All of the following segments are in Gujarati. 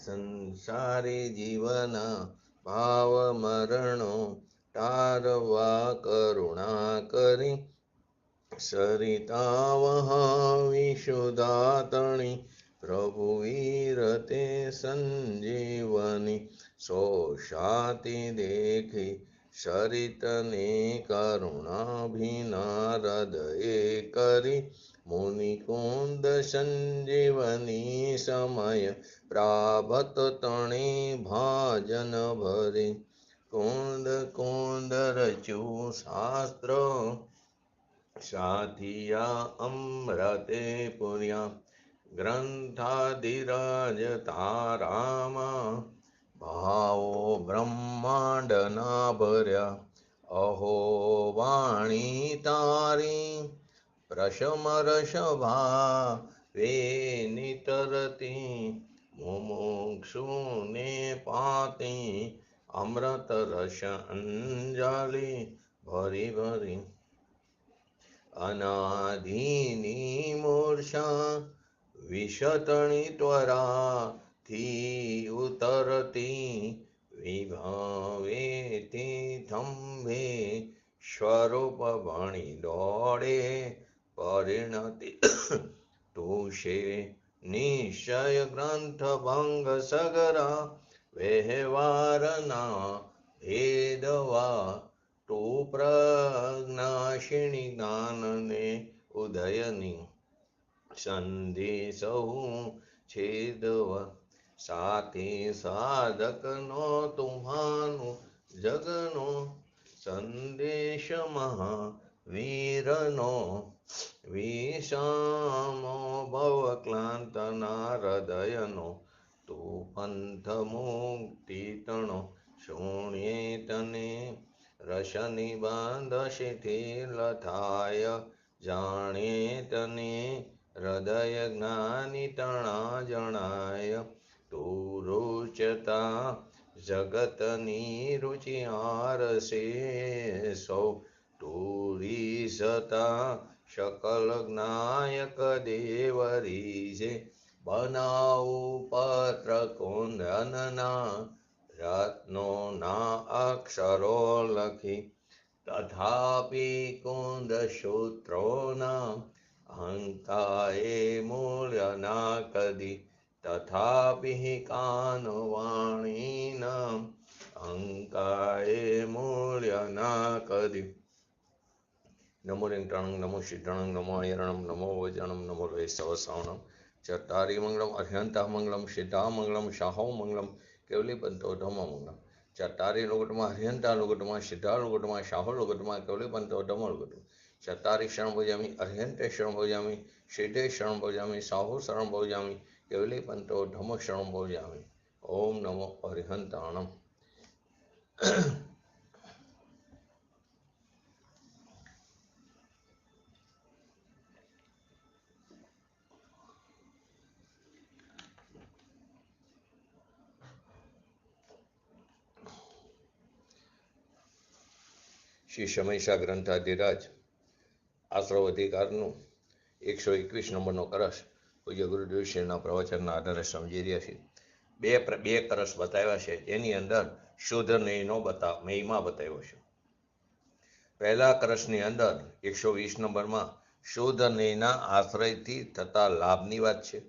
સંસારી જીવના ભાવ મરણો તારવા કરુણા કરી. સરિતા વહાવી સુધાતણી પ્રભુ વીરતે સંજીવની. સો શાતી દેખી સરિતને કરુણાભિના હૃદયે કરી. મુનિકુંદ સંજીવની સમય પ્રાભત તણે ભાજન ભરી. કુંદ કુંદ રચ્યું શાસ્ત્ર સાથિયા અમૃતે પુર્યા. ગ્રંથાધિરાજ તારામાં ભાવો બ્રહ્માંડના ભર્યા. અહો વાણી તારી પ્રશમરષભા વે નિતરતી. મુમુક્ષુને પાતી અમૃત રસ અંજલિ ભરી ભરી. અનાધિની મૂર્છા વિશતણી ત્વરાથી ઉતરતી. વિભાવેથી થંભે સ્વરૂપ ભણી દોડે પરિણતિ. તુષે નિશ્ચય ગ્રંથ ભંગ સગરા વ્યવહારના ભેદવા. તુ પ્રજ્ઞાશિણી જ્ઞાનને ઉદયની સંદેશહુ છેદવા. સાથી સાધકનો તુમ્હાનું જગનો સંદેશ મહાવીરનો. વિષામો ભવક્લાંતના હૃદયનો તું પંથ મુક્તિ તણો. શૂન્ય તને રસનિબંધ શિથિલ થાય. જાણે તને હૃદય જ્ઞાની તણા જણાય. તું રૂચતા જગતની રુચિ આરસે સૌ. તું રીસતા શકલ જ્ઞાયક દેવ રીસે. બનાવું પત્ર કુંદનના રત્નોના અક્ષરો લખી. તથાપિ કુંદ સૂત્રોના અહંકાએ મૂલ્ય ના કદી. તથાપિ કાનવાણીના અહંકાએ મૂલ્ય ના કદી. નમો લિંગટાણં નમો સિદ્ધાણં નમો આયરણં નમો વજ્રણં નમો વૈષ્ણવસાવણં. ચત્તારી મંગલમ અર્હ્યંતઃ મંગલમ સિદ્ધા મંગલમ શાહો મંગલમ કેવલી પંતો ધમ્મ મંગલમ. ચત્તારી લોગટમાં અર્હ્યંતા લોગટમાં સિદ્ધા લોગટમાં શાહો લોગટમાં કેવલી પંતો ધમ્મ લોગટમાં. ચત્તારી શરણ ભોજામી અર્હ્યંતે શરણ ભોજામી સિદ્ધે શરણ ભોજામી શાહો શરણ ભોજામી કેવલી પંતો ધમ્મ શરણ ભોજામી. ઓમ નમો અર્હ્યંતાણમ. શ્રી સમયસા ગ્રંથાધિરાજ આશ્રવ અધિકારનું 121 નંબરનો કરસ પૂજ્ય ગુરુદેવશ્રીના પ્રવચનના આધારે સમજી રહ્યા છીએ. બે કરસ બતાવ્યા છે, એની અંદર શુદ્ધ નેયનો મહિમા બતાવ્યો છે. પહેલા કરસની અંદર 120 નંબરમાં શુદ્ધ નેયના આશ્રયથી થતા લાભની વાત છે,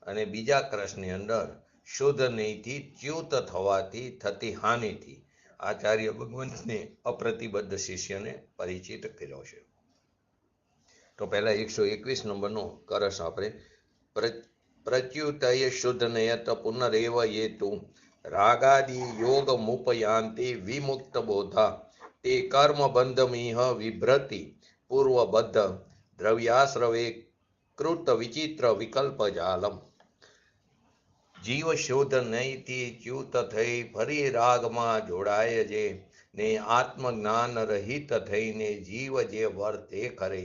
અને બીજા કરસની અંદર શુદ્ધ નેયથી ચ્યુત થવાથી થતી હાનિથી આચાર્ય ભગવંતને અપ્રતિબદ્ધ શિષ્યને પરિચિત કર્યો છે. તો પહેલા 121 નંબરનો કરસ આપણે પ્રચ્યુતય શુદ્ધ નયત પુનરેવ યેતુ રાગાદિ યોગ મુપયાંતિ વિમુક્ત બોધા તે કર્મ બંધમિહ વિભ્રતિ પૂર્વબદ્ધ દ્રવ્યાશ્રવે કૃત વિચિત્ર વિકલ્પ જાલમ. જીવ શુદ્ધ નયથી ચ્યુત થઈ ફરી રાગમાં જોડાય છે ને આત્મજ્ઞાન રહિત થઈને જીવ જે વર્તે કરે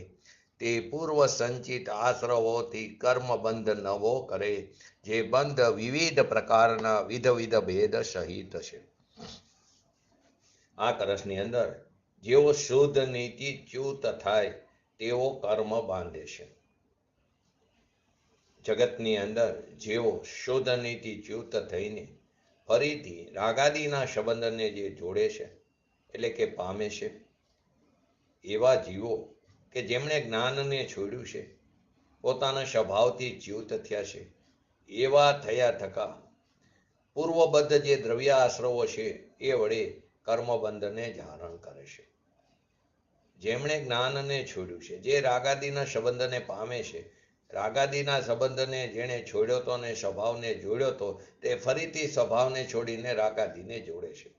તે પૂર્વ સંચિત આશ્રવોથી કર્મબંધ નવો કરે, જે બંધ વિવિધ પ્રકારના વિધ ભેદ સહિત છે. આ કરસની અંદર જેઓ શુદ્ધ નીતિ ચ્યુત થાય તેઓ કર્મ બાંધે છે. જગતની અંદર જેઓ શુદ્ધ નીતિ ચ્યુત થઈને ફરીથી રાગાદીના સંબંધને જે જોડે છે એટલે કે પામે છે, એવા જીવો કે જેમણે જ્ઞાનને છોડ્યું છે, પોતાના સ્વભાવથી ચ્યુત થયા છે, એવા થયા થકા પૂર્વબદ્ધ જે દ્રવ્ય આશ્રવો છે એ વડે કર્મબંધને ધારણ કરે છે. જેમણે જ્ઞાનને છોડ્યું છે, જે રાગાદીના સંબંધને પામે છે, રાગાદીના સંબંધને જેણે છોડ્યો હતો અને સ્વભાવને જોડ્યો હતો, તે ફરીથી સ્વભાવને છોડીને રાગાદીને જોડે છે.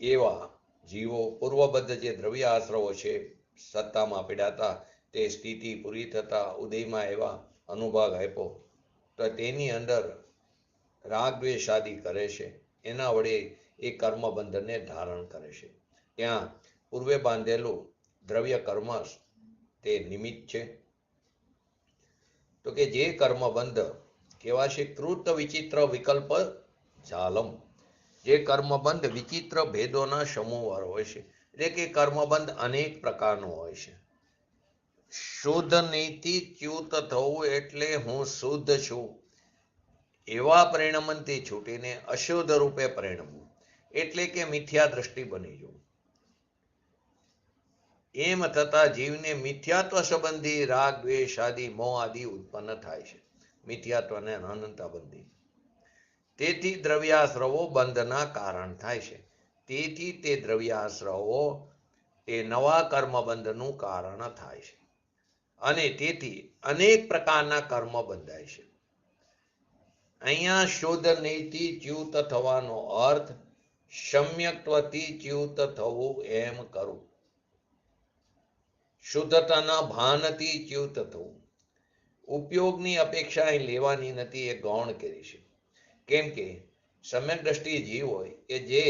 એવા જીવો પૂર્વબદ્ધ જે દ્રવ્ય આશ્રવો છે, સત્તામાં પીડાતા તે સ્થિતિ પૂરી થતા ઉદયમાં એવા અનુભવ આપ્યો તો તેની અંદર રાગ દ્વેષાદી કરે છે, એના વડે એ કર્મબંધને ધારણ કરે છે. ત્યાં પૂર્વે બાંધેલું દ્રવ્ય કર્મ તે નિમિત્ત છે. તો કે જે કર્મબંધ કેવા છે? કૃત વિચિત્ર વિકલ્પ જાલમ. જે કર્મબંધ વિચિત્ર ભેદોના સમૂહવાળો હોય છે, એટલે કે કર્મબંધ અનેક પ્રકારનો હોય છે. શુદ્ધ નીતિ ચ્યુત થવું એટલે હું શુદ્ધ છું એવા પરિણમનથી છૂટીને અશુદ્ધ રૂપે પરિણમવું, એટલે કે મિથ્યા દ્રષ્ટિ બની જવું. એમ થતા જીવને મિથ્યાત્વ સંબંધી રાગ દ્વેષ આદિ મોહ આદિ ઉત્પન્ન થાય છે, મિથ્યાત્વ અને અનંતા બંધી. તેથી દ્રવ્યાશ્રવો બંધના કારણ થાય છે. તેથી તે દ્રવ્યાશ્રવો એ નવા કર્મબંધનું કારણ થાય છે અને તેથી અનેક પ્રકારના કર્મ બંધાય છે. અહીંયા શુદ્ધ નીતિ ચ્યુત થવાનો અર્થ સમ્યક્ત્વથી ચ્યુત થવું એમ કરું. શુદ્ધતાના ભાનથી ચ્યુત થવું. ઉપયોગની અપેક્ષા અહીં લેવાની નથી, એ ગૌણ કરી છે. કેમ કે સમ્યક દ્રષ્ટિ જીવ હોય કે જે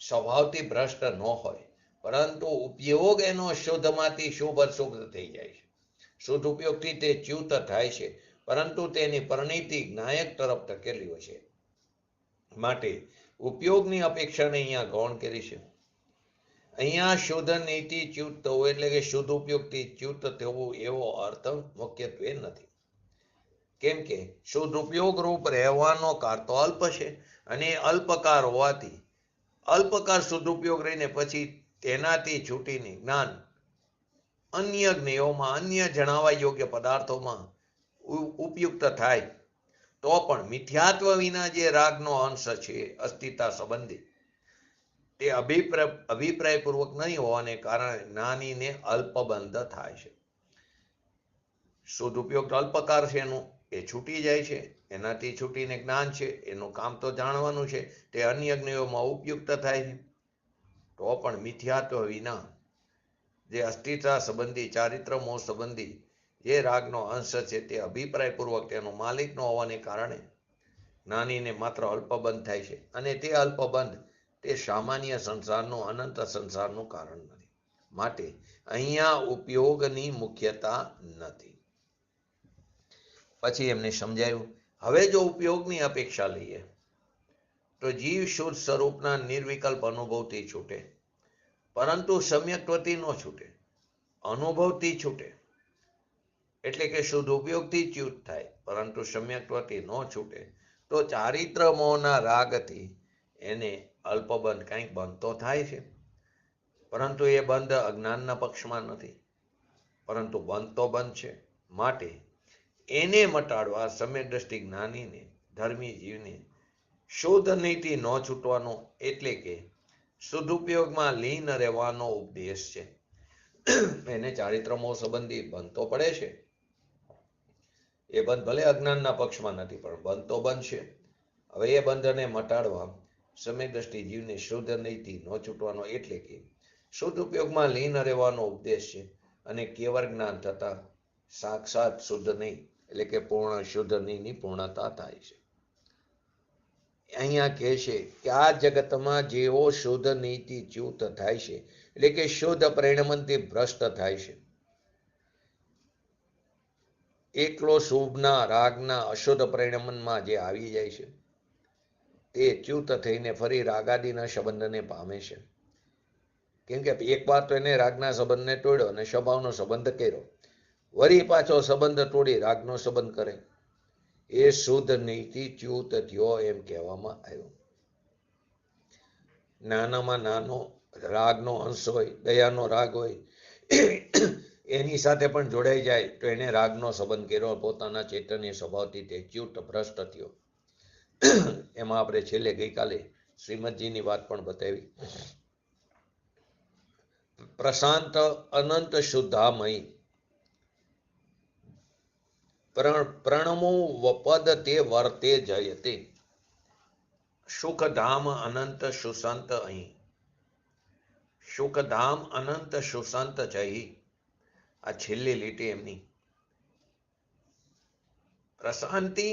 સ્વભાવથી ભ્રષ્ટ ન હોય, પરંતુ ઉપયોગ એનો શુદ્ધમાંથી શુભ અશુદ્ધ થઈ જાય છે. શુદ્ધ ઉપયોગથી તે ચ્યુત થાય છે, પરંતુ તેની પરિણીતિ જ્ઞાયક તરફ ધકેલી હોય છે. માટે ઉપયોગની અપેક્ષાને અહીંયા ગૌણ કરી છે. અહીંયા શુદ્ધ નીતિ ચ્યુત થવું એટલે કે શુદ્ધ ઉપયોગથી ચ્યુત થવું એવો અર્થ મુખ્યત્વે નથી. કેમ કે શુદ્ધ ઉપયોગ રૂપ રહેવાનો કાર તો અલ્પ છે, અને અલ્પકાર હોવાથી અલ્પકાર શુદ્ધ ઉપયોગ રહીને પછી તેનાથી છૂટીને જ્ઞાન અન્ય જ્ઞેયોમાં અન્ય જણાવવા યોગ્ય પદાર્થોમાં ઉપયુક્ત થાય તો પણ મિથ્યાત્વ વિના જે રાગનો અંશ છે અસ્થિતા સંબંધી, તે અભિપ્રાયપૂર્વક નહીં હોવાને કારણે જ્ઞાનીને અલ્પબંધ થાય છે. શુદ્ધ ઉપયોગ અલ્પકાર છે એનું, એ છૂટી જાય છે. એનાથી છૂટીને જ્ઞાન છે એનું કામ તો જાણવાનું છે, તે અન્ય જ્ઞેયોમાં ઉપયુક્ત થાય છે. તો પણ મિથ્યાત્વ વિના જે અસ્થિતા સંબંધી ચારિત્ર મોહ સંબંધી જે રાગનો અંશ છે તે અભિપ્રાયપૂર્વક તેનો માલિક ન હોવાને કારણે જ્ઞાનીને માત્ર અલ્પબંધ થાય છે, અને તે અલ્પબંધ તે સામાન્ય સંસારનું અનંત સંસારનું કારણ નથી. માટે અહીંયા ઉપયોગની મુખ્યતા નથી. પછી એમને સમજાયું, હવે જો ઉપયોગની અપેક્ષા લઈએ તો જીવ શુદ્ધ સ્વરૂપના નિર્વિકલ્પ અનુભવથી છૂટે, પરંતુ સમ્યક્ત્વથી ન છૂટે, અનુભવથી છૂટે. એટલે કે શુદ્ધ ઉપયોગથી ચ્યુત થાય, પરંતુ સમ્યક્ત્વથી ન છૂટે તો ચારિત્ર મોહના રાગથી એને અલ્પબંધ કંઈક બંધ તો થાય છે, પરંતુ એ બંધ અજ્ઞાનના પક્ષમાં નથી, પરંતુ બંધ તો બંધ છે. માટે એને મટાડવા સમ્યક દ્રષ્ટિ જ્ઞાનીને ધર્મી જીવને શુદ્ધ નીતિ ન છૂટવાનો એટલે કે શુદ્ધ ઉપયોગમાં લીન રહેવાનો ઉપદેશ છે. એને ચારિત્ર મોહ સંબંધી બંધ તો પડે છે, એ બંધ ભલે અજ્ઞાનના પક્ષમાં નથી પણ બંધ તો બંધ છે. હવે એ બંધને મટાડવા સમ્યક દ્રષ્ટિ જીવને શુદ્ધ નીતિ ન છૂટવાનો એટલે કે શુદ્ધ ઉપયોગમાં લીન રહેવાનો ઉપદેશ છે, અને કેવળ જ્ઞાન થતા સાક્ષાત શુદ્ધ નહીં એટલે કે પૂર્ણ શુદ્ધ ની પૂર્ણતા થાય છે. અહીંયા કહે છે કે આ જગતમાં જેવો શુદ્ધ નીતિ ચ્યુત થાય છે એટલે કે શુદ્ધ પરિણમનથી ભ્રષ્ટ થાય છે, એકલો શુભના રાગના અશુદ્ધ પરિણમનમાં જે આવી જાય છે તે ચ્યુત થઈને ફરી રાગાદીના સંબંધને પામે છે. કેમ કે એક વાર તો એને રાગના સંબંધને તોડ્યો અને સ્વભાવનો સંબંધ કર્યો, વળી પાછો સંબંધ તોડી રાગનો સંબંધ કરે, એ શુદ્ધ નીતિ ચ્યુત થયો એમ કહેવામાં આવ્યું. નાનામાં નાનો રાગનો અંશ હોય, દયાનો રાગ હોય, એની સાથે પણ જોડાઈ જાય તો એને રાગનો સંબંધ કર્યો, પોતાના ચૈતન્ય સ્વભાવથી તે ચ્યુત ભ્રષ્ટ થયો. એમાં આપણે છેલ્લે ગઈકાલે શ્રીમદજીની વાત પણ બતાવી. પ્રશાંત અનંત શુદ્ધામય પ્રણમો વપદ તે વર્તે જયતે, સુખધામ અનંત સુશાંત અહીં, સુખધામ અનંત સુશાંત જઈ. આ છેલ્લી લીટી એમની. પ્રશાંતિ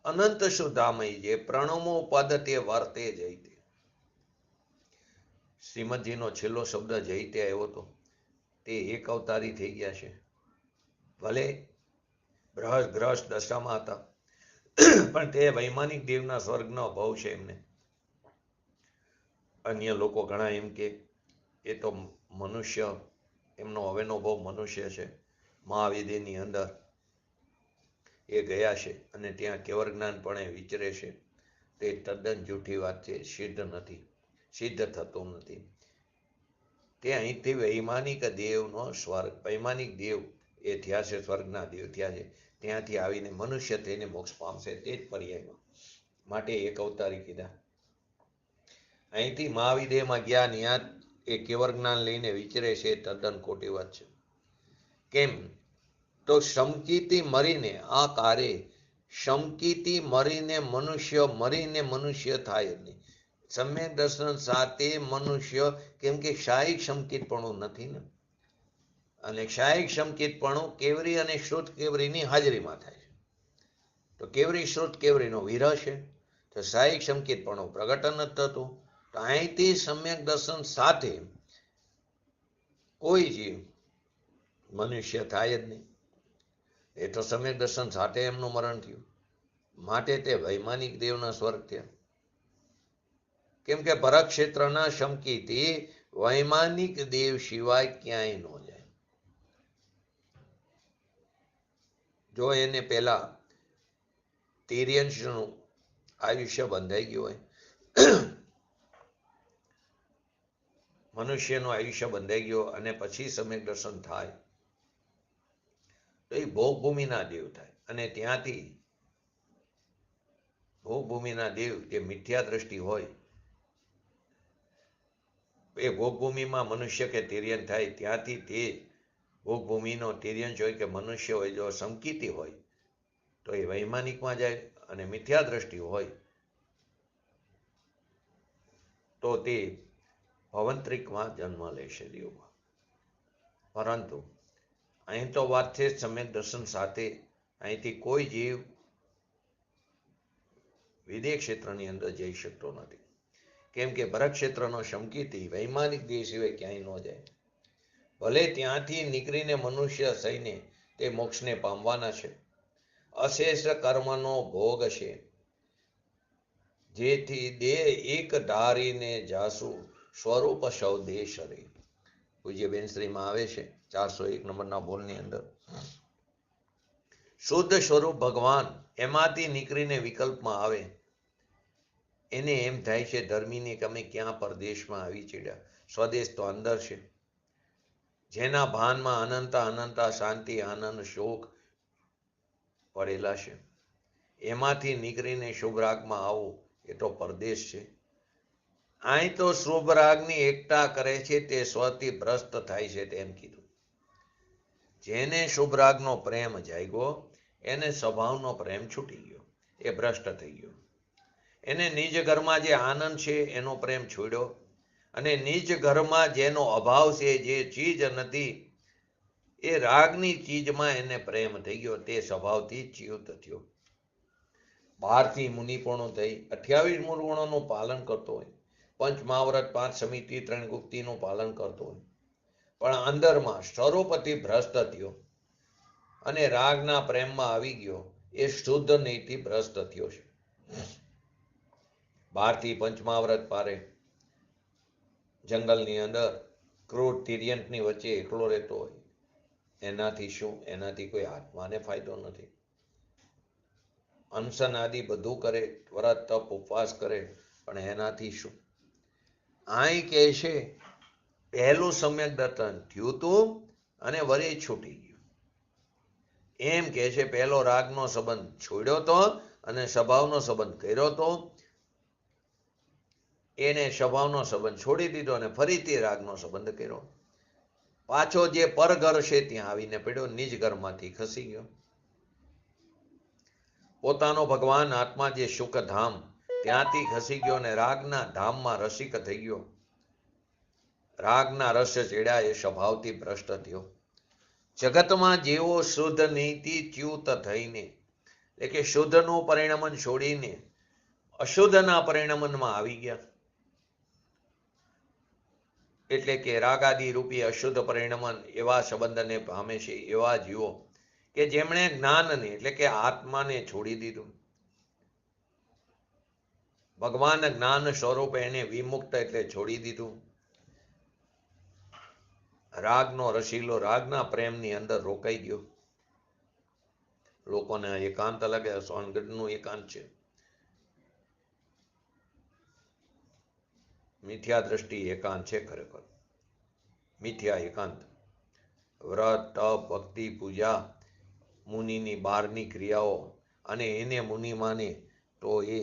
અનંત શુદ્ધામય જે પ્રણમો પદ તે વર્તે જયતે. શ્રીમદજીનો છેલ્લો શબ્દ જયતે આવ્યો હતો, તે એક અવતારી થઈ ગયા છે. ભલે ગ્રહસ્થ દશામાં હતા, પણ તે વૈમાનિક દેવના સ્વર્ગનો અભાવ છે એમને. અન્ય લોકો ઘણા એમ કે એ તો મનુષ્ય, એમનો હવેનો ભાવ મનુષ્ય છે, મહાવિદ્યની અંદર એ ગયા છે અને ત્યાં કેવર જ્ઞાન પણ વિચરે છે. તે તદ્દન જૂઠી વાત છે, સિદ્ધ નથી, સિદ્ધ થતું નથી. તે અહીંથી વૈમાનિક દેવનો સ્વર્ગ, વૈમાનિક દેવ એ થયા છે, સ્વર્ગના દેવ થયા છે, ત્યાંથી આવીને મનુષ્ય થઈને મોક્ષ પામશે, તે જ પર્યાયમાં. માટે એક અવતારી કીધા. અહીંથી મહાવિદેહમાં ગયા, ત્યાં એ કેવર જ્ઞાન લઈને વિચરે છે, તદ્દન ખોટી વાત છે. કેમ તો શમકીથી મરીને આ કારે, શમકીથી મરીને મનુષ્ય થાય જ નહીં. સમ્યક દર્શન સાથે મનુષ્ય, કેમ કે ક્ષાયિક શમકીતપણું નથી ને, અને ક્ષાયિક શમકીતપણું કેવરી અને શ્રુત કેવરીની હાજરીમાં થાય છે. તો કેવરી શ્રુત કેવરીનો વિરહ છે, તો ક્ષાયિક શમકીતપણું પ્રગટ નથી થતું. તો અહીંથી સમ્યક દર્શન સાથે કોઈ જીવ મનુષ્ય થાય જ નહીં. એ તો સમ્યક દર્શન સાથે એમનું મરણ થયું, માટે તે વૈમાનિક દેવના સ્વર્ગ થયા. કેમ કે ભરત ક્ષેત્રના શમકીથી વૈમાનિક દેવ સિવાય ક્યાંય ન જાય. જો એને પેલા તિર્યંશનું આયુષ્ય બંધાઈ ગયું હોય, મનુષ્યનું આયુષ્ય બંધાઈ ગયો અને પછી સમ્યક દર્શન થાય, તો એ ભોગભૂમિના દેવ થાય. અને ત્યાંથી ભોગભૂમિના દેવ જે મિથ્યા દ્રષ્ટિ હોય, એ ભોગભૂમિમાં મનુષ્ય કે તિર્યન થાય, ત્યાંથી તે ભોગભૂમિનો તિર્યંશ હોય કે મનુષ્ય હોય, જો સંકિતી હોય તો એ વૈમાનિકમાં જાય, અને મિથ્યા દ્રષ્ટિ હોય તો તે ભવંત્રિકમાં જન્મ લેશે દેવમાં. પરંતુ અહીં તો વાત છે સમ્યક દર્શન સાથે. અહીંથી કોઈ જીવ વિદેહ ક્ષેત્રની અંદર જઈ શકતો નથી, કેમ કે ભરત ક્ષેત્રનો શમકીથી વૈમાનિક દેહ સિવાય ક્યાંય ન જાય. ભલે ત્યાંથી નીકળીને મનુષ્ય થઈને તે મોક્ષને પામવાના છે. અશેષ કર્મનો ભોગ છે, જેથી દેહ એક ધારીને જાસુ સ્વરૂપ સૌ દેશ રે. પૂજ્ય બેનશ્રીમાં આવે છે 401 નંબરના બોલની અંદર. શુદ્ધ સ્વરૂપ ભગવાન એમાંથી નીકળીને વિકલ્પમાં આવે, એને એમ થાય છે ધર્મીને કે અમે ક્યાં પરદેશમાં આવી ચડ્યા, સ્વદેશ તો અંદર છે. જેના ભાનમાં અનંતા શાંતિ આનંદ શોક પડેલા છે, એમાંથી નીકળીને શુભ રાગમાં આવું એ તો પરદેશ છે. અહીં તો શુભ રાગની એકતા કરે છે તે સ્વથી ભ્રષ્ટ થાય છે તેમ કીધું. જેને શુભ રાગનો પ્રેમ જાગ્યો, એને સ્વભાવનો પ્રેમ છૂટી ગયો, એ ભ્રષ્ટ થઈ ગયો. એને નિજ ઘરમાં જે આનંદ છે એનો પ્રેમ છોડ્યો, અને નિજ ઘરમાં જેનો અભાવ છે, જે ચીજ નથી, એ રાગની ચીજમાં એને પ્રેમ થઈ ગયો, તે સ્વભાવથી ચ્યુત થયો. બહારથી મુનિપણું થઈ 28 મૂળ ગુણોનું પાલન કરતો હોય, પંચ મહાવ્રત 5 સમિતિ 3 ગુપ્તિનું પાલન કરતો હોય, પણ અંદરમાં સ્વરૂપથી ભ્રષ્ટ થયો અને રાગના પ્રેમમાં આવી ગયો, એ શુદ્ધ નહીથી ભ્રષ્ટ થયો છે. બહારથી પંચમહાવ્રત પારે જંગલની અંદર ક્રૂર તિર્યંકની વચ્ચે એકલો રહેતો હોય, એનાથી શું? એનાથી કોઈ આત્માને ફાયદો નથી. અનશન આદિ બધું કરે, વ્રત તપ ઉપવાસ કરે, પણ એનાથી શું? અહીં કહે છે પહેલું સમ્યક દર્શન થયું તું અને વળી છૂટી ગયું. એમ કહે છે પહેલો રાગનો સંબંધ છોડ્યો તો અને સ્વભાવનો સંબંધ કર્યો તો, એને સ્વભાવનો સંબંધ છોડી દીધો અને ફરીથી રાગનો સંબંધ કર્યો. પાછો જે પરઘર છે ત્યાં આવીને પડ્યો, નિજ ઘરમાંથી ખસી ગયો. પોતાનો ભગવાન આત્મા જે સુખધામ ત્યાંથી ખસી ગયો અને રાગના ધામમાં રસિક થઈ ગયો. રાગના રસ ચડ્યા એ સ્વભાવથી ભ્રષ્ટ થયો. જગતમાં જેવો શુદ્ધ નીતિ ચ્યુત થઈને, એટલે કે શુદ્ધનું પરિણમન છોડીને અશુદ્ધના પરિણમનમાં આવી ગયા. એટલે કે રાગાદી રૂપી અશુદ્ધ પરિણમન એવા સંબંધને પામે છે એવા જીવો કે જેમણે જ્ઞાનને એટલે કે આત્માને છોડી દીધું. ભગવાન જ્ઞાન સ્વરૂપ એને વિમુક્ત એટલે છોડી દીધું. રાગનો રસીલો રાગના પ્રેમની અંદર રોકાઈ ગયો. લોકોને એકાંત લાગે, સોનગઢનું એકાંત છે. મિથ્યા દ્રષ્ટિ એકાંત છે, ખરેખર મિથ્યા એકાંત. વ્રત તપ ભક્તિ પૂજા મુનિની બહારની ક્રિયાઓ અને એને મુનિ માને તો એ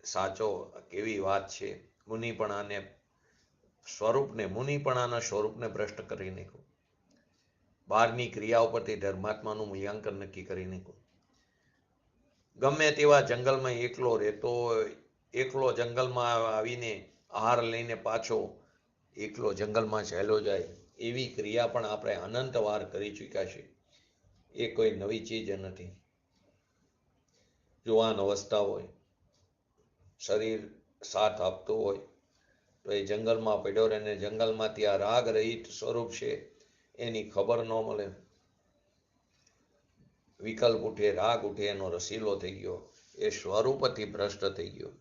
સાચો કેવી વાત છે. મુનિપણાને સ્વરૂપને મુનિપણાના સ્વરૂપને ભ્રષ્ટ કરી નાખ્યું. બહારની ક્રિયાઓ પરથી ધર્માત્માનું મૂલ્યાંકન નક્કી કરી નાખ્યું. ગમે તેવા જંગલમાં એકલો રહેતો હોય, એકલો જંગલમાં આવીને આહાર લઈને પાછો એકલો જંગલમાં ચાલ્યો જાય, એવી ક્રિયા પણ આપણે અનંત વાર કરી ચૂક્યા છે. એ કોઈ નવી ચીજ નથી. જુવાન અવસ્થા હોય, શરીર સાથ આપતું હોય તો એ જંગલમાં પડ્યો રહે ને જંગલમાંથી આ રાગ રહિત સ્વરૂપ છે એની ખબર ન મળે. વિકલ્પ ઉઠે, રાગ ઉઠે, એનો રસીલો થઈ ગયો, એ સ્વરૂપથી ભ્રષ્ટ થઈ ગયો.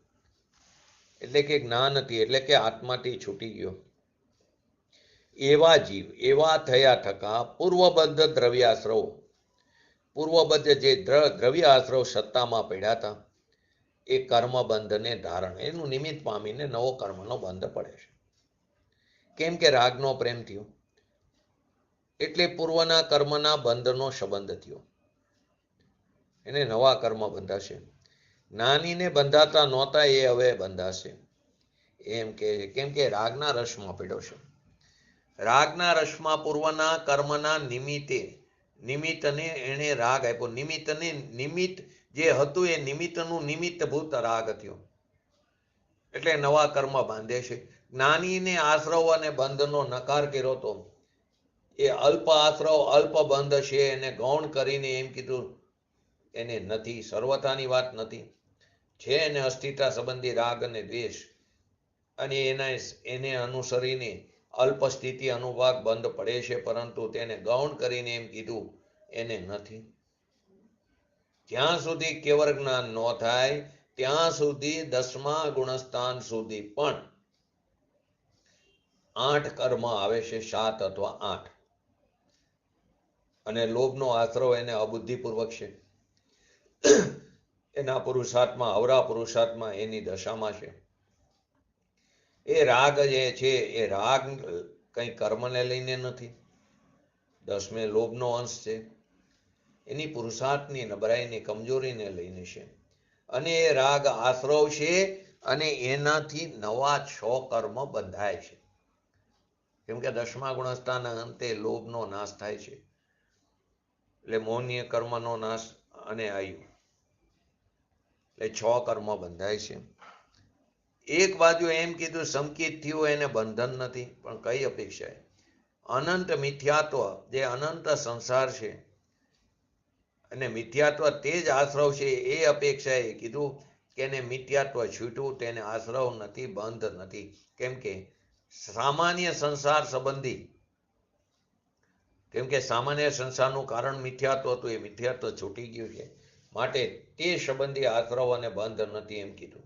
એટલે કે જ્ઞાનથી એટલે કે આત્માથી છૂટી ગયો. એવા જીવ એવા થયા થકા પૂર્વબદ્ધ દ્રવ્યાશ્રવ, પૂર્વબદ્ધ જે દ્રવ્યાશ્રવ સત્તામાં પડ્યા હતા એ કર્મબંધને ધારણ એનું નિમિત્ત પામીને નવો કર્મનો બંધ પડે છે. કેમ કે રાગનો પ્રેમ થયો એટલે પૂર્વના કર્મના બંધનો સંબંધ થયો, એને નવા કર્મ બંધાશે. જ્ઞાનીને બંધાતા નહોતા એ હવે બંધાશે એમ કે, કેમ કે રાગના રસમાં પડ્યો છે. રાગના રસમાં પૂર્વના કર્મના નિમિત્તને એને રાગ આપ્યો. નિમિત્ત જે હતું એ નિમિત્તનું નિમિત્તભૂત રાગ થયો એટલે નવા કર્મ બાંધે છે. જ્ઞાનીને આશ્રવ અને બંધનો નકાર કર્યો તો એ અલ્પ આશ્રવ અલ્પ બંધ છે એને ગૌણ કરીને એમ કીધું એને નથી, સર્વથાની વાત નથી. છે એને અસ્થિતા સંબંધી રાગ અને દ્વેષ અને એને અનુસરીને અલ્પ સ્થિતિ અનુભાગ બંધ પડે છે, પરંતુ તેને ગૌણ કરીને એમ કીધું એને નથી. જ્યાં સુધી કેવળ જ્ઞાન ન થાય ત્યાં સુધી 10મા ગુણસ્થાન સુધી પણ 8 કર્મ આવે છે, 7 અથવા 8. અને લોભનો આશ્રવ એને અબુદ્ધિપૂર્વક છે. એના પુરુષાર્થમાં અવરા પુરુષાર્થમાં એની દશામાં છે. એ રાગ જે છે એ રાગ કઈ કર્મને લઈને નથી. 10મે લોભનો અંશ છે, એની પુરુષાર્થની નબળાઈની કમજોરીને લઈને છે. અને એ રાગ આશ્રવ છે અને એનાથી નવા 6 કર્મ બંધાય છે. કેમ કે 10મા ગુણસ્થાનના અંતે લોભનો નાશ થાય છે એટલે મૌન્ય કર્મનો નાશ અને આયુ એટલે 6 કર્મ બંધાય છે. એક બાજુ એમ કીધું સંકિત થયું એને બંધન નથી, પણ કઈ અપેક્ષાએ અનંત મિથ્યાત્વ જે અનંત સંસાર છે અને મિથ્યાત્વ તે જ આશ્રવ છે એ અપેક્ષાએ કીધું કે એને મિથ્યાત્વ છૂટ્યું, તેને આશ્રવ નથી, બંધ નથી. કેમ કે સામાન્ય સંસાર સંબંધી, કેમ કે સામાન્ય સંસારનું કારણ મિથ્યાત્વ હતું, એ મિથ્યાત્વ છૂટી ગયું છે માટે તે સંબંધી આશ્રવ અને બંધ નથી એમ કીધું.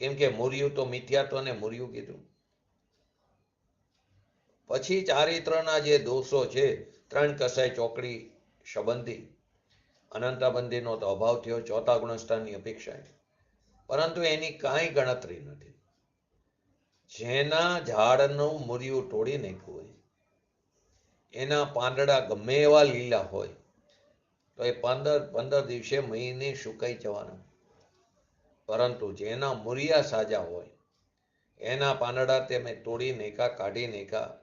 કેમ કે મૂર્યું તો મિથ્યાત્વને મૂર્યું કીધું. પછી ચારિત્રના જે દોષો છે, 3 કસાય ચોકડી સંબંધી અનંતાબંધીનો તો અભાવ થયો, ચોથા ગુણસ્થાનની અપેક્ષાએ, પરંતુ એની કાંઈ ગણતરી નથી. જેના ઝાડનું મૂળિયું તોડી નાખ્યું હોય, એના પાંદડા ગમે એવા લીલા હોય તો એ 15 દિવસે મહિને સુકાઈ જવાના, પરંતુ જેના મૂળિયા સાજા હોય, એના પાંદડા તમે તોડી નાખ્યા, કાઢી નાખ્યા,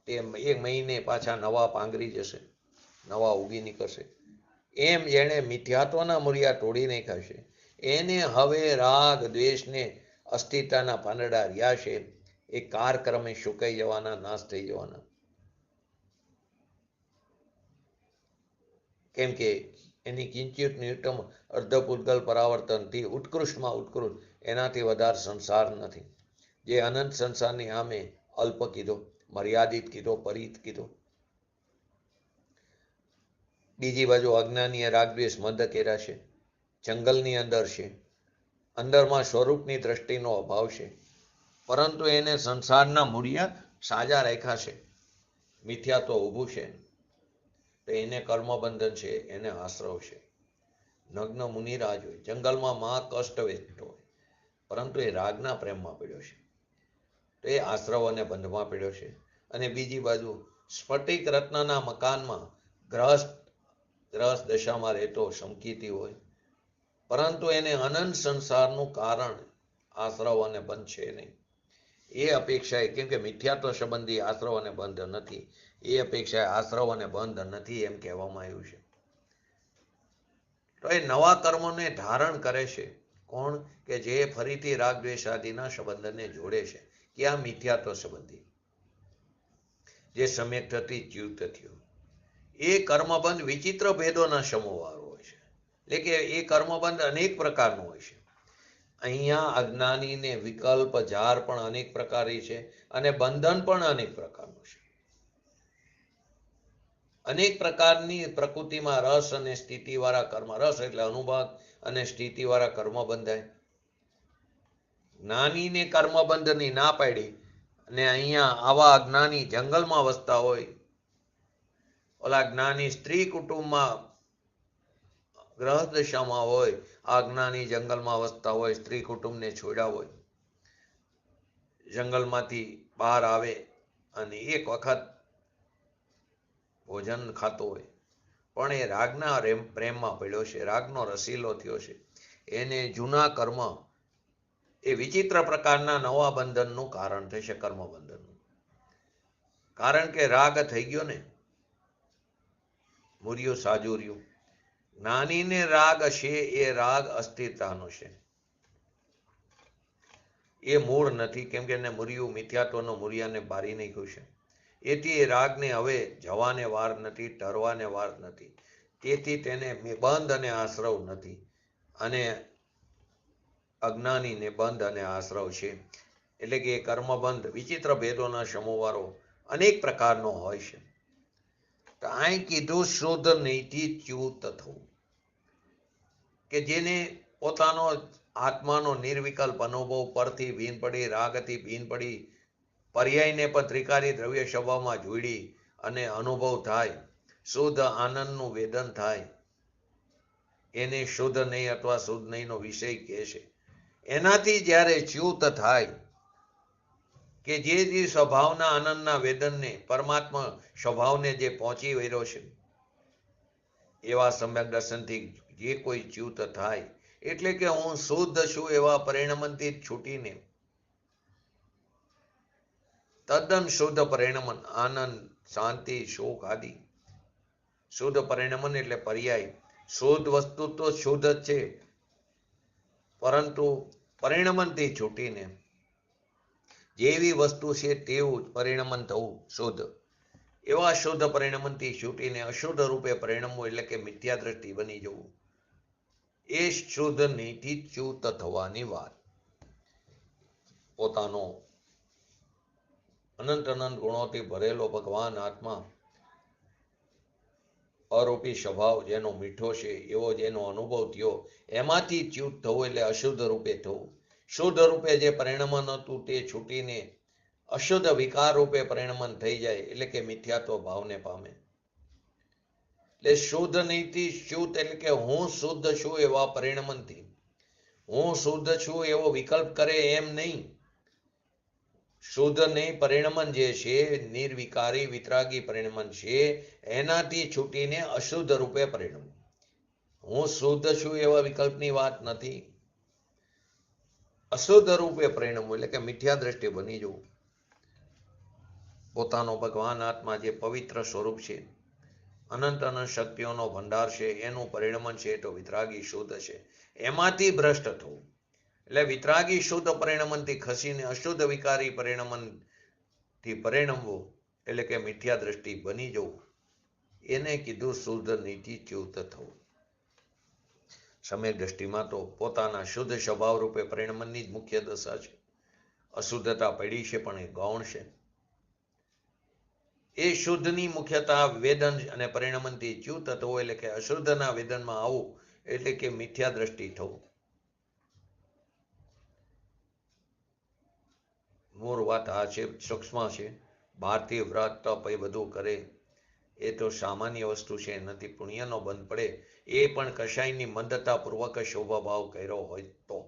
તે 1 મહિને પાછા નવા પાંગરી જશે, નવા ઉગી નીકળશે. એમ જેણે મિથ્યાત્વના મૂળિયા તોડી નાખ્યા છે, એને હવે રાગ દ્વેષને અસ્થિરતાના પાંદડા રહ્યા છે, એ કાળક્રમે સુકાઈ જવાના, નાશ થઈ જવાના. કેમ કે એની કિંચિત ન્યૂનતમ અર્ધપૂતગલ પરાવર્તનથી ઉત્કૃષ્ટમાં ઉત્કૃષ્ટ એનાથી વધારે સંસાર નથી. જે અનંત સંસારની આમે અલ્પ કીધો, મર્યાદિત કીધો, પરિત કીધો. બીજી બાજુ અજ્ઞાનીએ રાગદ્વેષ મંદ કર્યા છે, જંગલની અંદર છે, અંદરમાં સ્વરૂપની દ્રષ્ટિનો અભાવ છે, પરંતુ એને સંસારના મૂળિયા સાજા રાખ્યા છે, મિથ્યા તો ઊભું છે, તો એને કર્મબંધન છે, એને આશ્રવ છે. નગ્ન મુનિરાજ હોય, જંગલમાં મહા કષ્ટ વેઠતો હોય, પરંતુ એ રાગના પ્રેમમાં પડ્યો છે, તો એ આશ્રવ અને બંધમાં પડ્યો છે. અને બીજી બાજુ સ્ફટિક રત્નના મકાનમાં ગ્રહસ્થ દશામાં રહેતો સમકીતી હોય, પરંતુ એને અનંત સંસારનું કારણ આશ્રવ અને બંધ છે નહીં. એ અપેક્ષાએ, કેમ કે મિથ્યાત્વ સંબંધી આશ્રવ અને બંધ નથી, એ અપેક્ષાએ આશ્રવ અને બંધ નથી એમ કહેવામાં આવ્યું છે. તો એ નવા કર્મોને ધારણ કરે છે. કોણ? કે જે ફરીથી રાગ દ્વેષાદિના સંબંધને જોડે છે, કે આ મિથ્યાત્વ સંબંધી જે સમ્યક થતી ચ્યુત થયો. એ કર્મબંધ વિચિત્ર ભેદોના સમૂહવાળો હોય છે, એટલે કે એ કર્મબંધ અનેક પ્રકારનું હોય છે. અહીંયા અજ્ઞાનીને વિકલ્પ ઝાર પણ અનેક પ્રકારની છે, અને બંધન પણ અનેક પ્રકારનું છે. અનેક પ્રકારની પ્રકૃતિમાં રસ અને સ્થિતિવાળા કર્મ, રસ એટલે અનુભવ અને સ્થિતિવાળા કર્મ બંધાય. જ્ઞાનીને કર્મબંધની ના પાડી, અને અહીંયા આવા અજ્ઞાની જંગલમાં વસતા હોય, ઓલા જ્ઞાની સ્ત્રી કુટુંબમાં ગ્રહ દશામાં હોય, આ જ્ઞાની જંગલમાં વસતા હોય, સ્ત્રી કુટુંબને છોડ્યા હોય, જંગલમાંથી બહાર આવે અને એક વખત ભોજન ખાતો હોય, પણ એ રાગના પ્રેમમાં પડ્યો છે, રાગનો રસીલો થયો છે. એને જૂના કર્મ એ વિચિત્ર પ્રકારના નવા બંધનનું કારણ થશે, કર્મ બંધનનું. કારણ કે રાગ થઈ ગયો ને, મૂર્યું સાજુ રહ્યું. જ્ઞાનીને રાગ છે, એ રાગ અસ્થિરતાનો છે, એ મૂળ નથી, કેમ કે એને મૂર્યું મિથ્યાત્વનો મૂર્યાને બારી નાખ્યું છે. એથી એ રાગને હવે જવાને વાર નથી, ટરવાને વાર નથી. તેથી તેને બંધ અને આશ્રવ નથી, અને અજ્ઞાનીને બંધ અને આશ્રવ છે. એટલે કે એ કર્મબંધ વિચિત્ર ભેદોના સમૂહવાળો અનેક પ્રકારનો હોય છે. તો અહીં કીધું શુદ્ધ નહીંથી ચ્યુત થવું, કે જેને પોતાનો આત્માનો નિર્વિકલ્પ અનુભવ પરથી ભીન પડી, રાગથી ભીન પડી, પર્યાયને પણ ત્રિકારી દ્રવ્ય સ્વભાવમાં જોડી અને અનુભવ થાય, શુદ્ધ આનંદનું વેદન થાય, એને શુદ્ધ નહીં અથવા શુદ્ધ નહીંનો વિષય કહે છે. એનાથી જ્યારે ચ્યુત થાય, કે જે સ્વભાવના આનંદના વેદનને, પરમાત્મા સ્વભાવને જે પહોંચી વળ્યો છે, એવા સમ્યક દર્શનથી જે કોઈ ચ્યુત થાય, એટલે કે હું શુદ્ધ છું એવા પરિણમનથી છૂટીને તદ્દન શુદ્ધ પરિણમન, આનંદ, શાંતિ, શોક આદિ. શુદ્ધ પરિણમન એટલે પર્યાય. શુદ્ધ વસ્તુ તો શુદ્ધ જ છે, પરંતુ પરિણમનથી છૂટીને જેવી વસ્તુ છે તેવું જ પરિણમન થવું શુદ્ધ. એવા શુદ્ધ પરિણમનથી છૂટીને અશુદ્ધ રૂપે પરિણમવું, એટલે કે મિથ્યા દ્રષ્ટિ બની જવું, એ શુદ્ધ નીતિ ચ્યુત થવાની વાત. પોતાનો અનંત અનંત ગુણોથી ભરેલો ભગવાન આત્મા, અરૂપી સ્વભાવ જેનો મીઠો છે, એવો જેનો અનુભવ થયો, એમાંથી ચ્યુત થવું એટલે અશુદ્ધ રૂપે થવું. શુદ્ધ રૂપે જે પરિણમન હતું તે છૂટીને અશુદ્ધ વિકાર રૂપે પરિણમન થઈ જાય એટલે કે મિથ્યાત્વ ભાવને પામે. એટલે શુદ્ધ નીતિ શુદ્ધ એટલે કે હું શુદ્ધ છું એવા પરિણમનથી, હું શુદ્ધ છું એવો વિકલ્પ કરે એમ નહીં. શુદ્ધ નહીં પરિણમન જે છે નિર્વિકારી વિતરાગી પરિણમન છે એનાથી છૂટીને અશુદ્ધ રૂપે પરિણમન. હું શુદ્ધ છું એવા વિકલ્પની વાત નથી. અશુદ્ધ રૂપે પરિણમવું એટલે કે મિથ્યા દ્રષ્ટિ બની જવું. પોતાનો ભગવાન આત્મા જે પવિત્ર સ્વરૂપ છે, અનંત અનંત શક્તિઓનો ભંડાર છે, એનું પરિણમન છે તો વિતરાગી શુદ્ધ છે, એમાંથી ભ્રષ્ટ થવું. એટલે વિતરાગી શુદ્ધ પરિણમનથી ખસીને અશુદ્ધ વિકારી પરિણમનથી પરિણમવું એટલે કે મિથ્યા દ્રષ્ટિ બની જવું. એને કીધું શુદ્ધ નીતિ ચ્યુત થવું. સમ્યક દ્રષ્ટિમાં તો પોતાના શુદ્ધ સ્વભાવ રૂપે પરિણમનની જ મુખ્ય દશા છે. અશુદ્ધતા પડી છે પણ એ ગૌણ છે. એ શુદ્ધની મુખ્યતા વેદન અને પરિણમનથી ચ્યુત થવું એટલે કે અશુદ્ધના વેદનમાં આવવું એટલે કે મિથ્યા દ્રષ્ટિ થવું. મૂળ વાત આ છે, સૂક્ષ્મ છે. ભારતીય વ્રત તપ એ બધું કરે એ તો સામાન્ય વસ્તુ છે, એનાથી પુણ્યનો બંધ પડે. એ પણ કશાયની મંદતાપૂર્વક શોભાભાવ કર્યો હોય તો.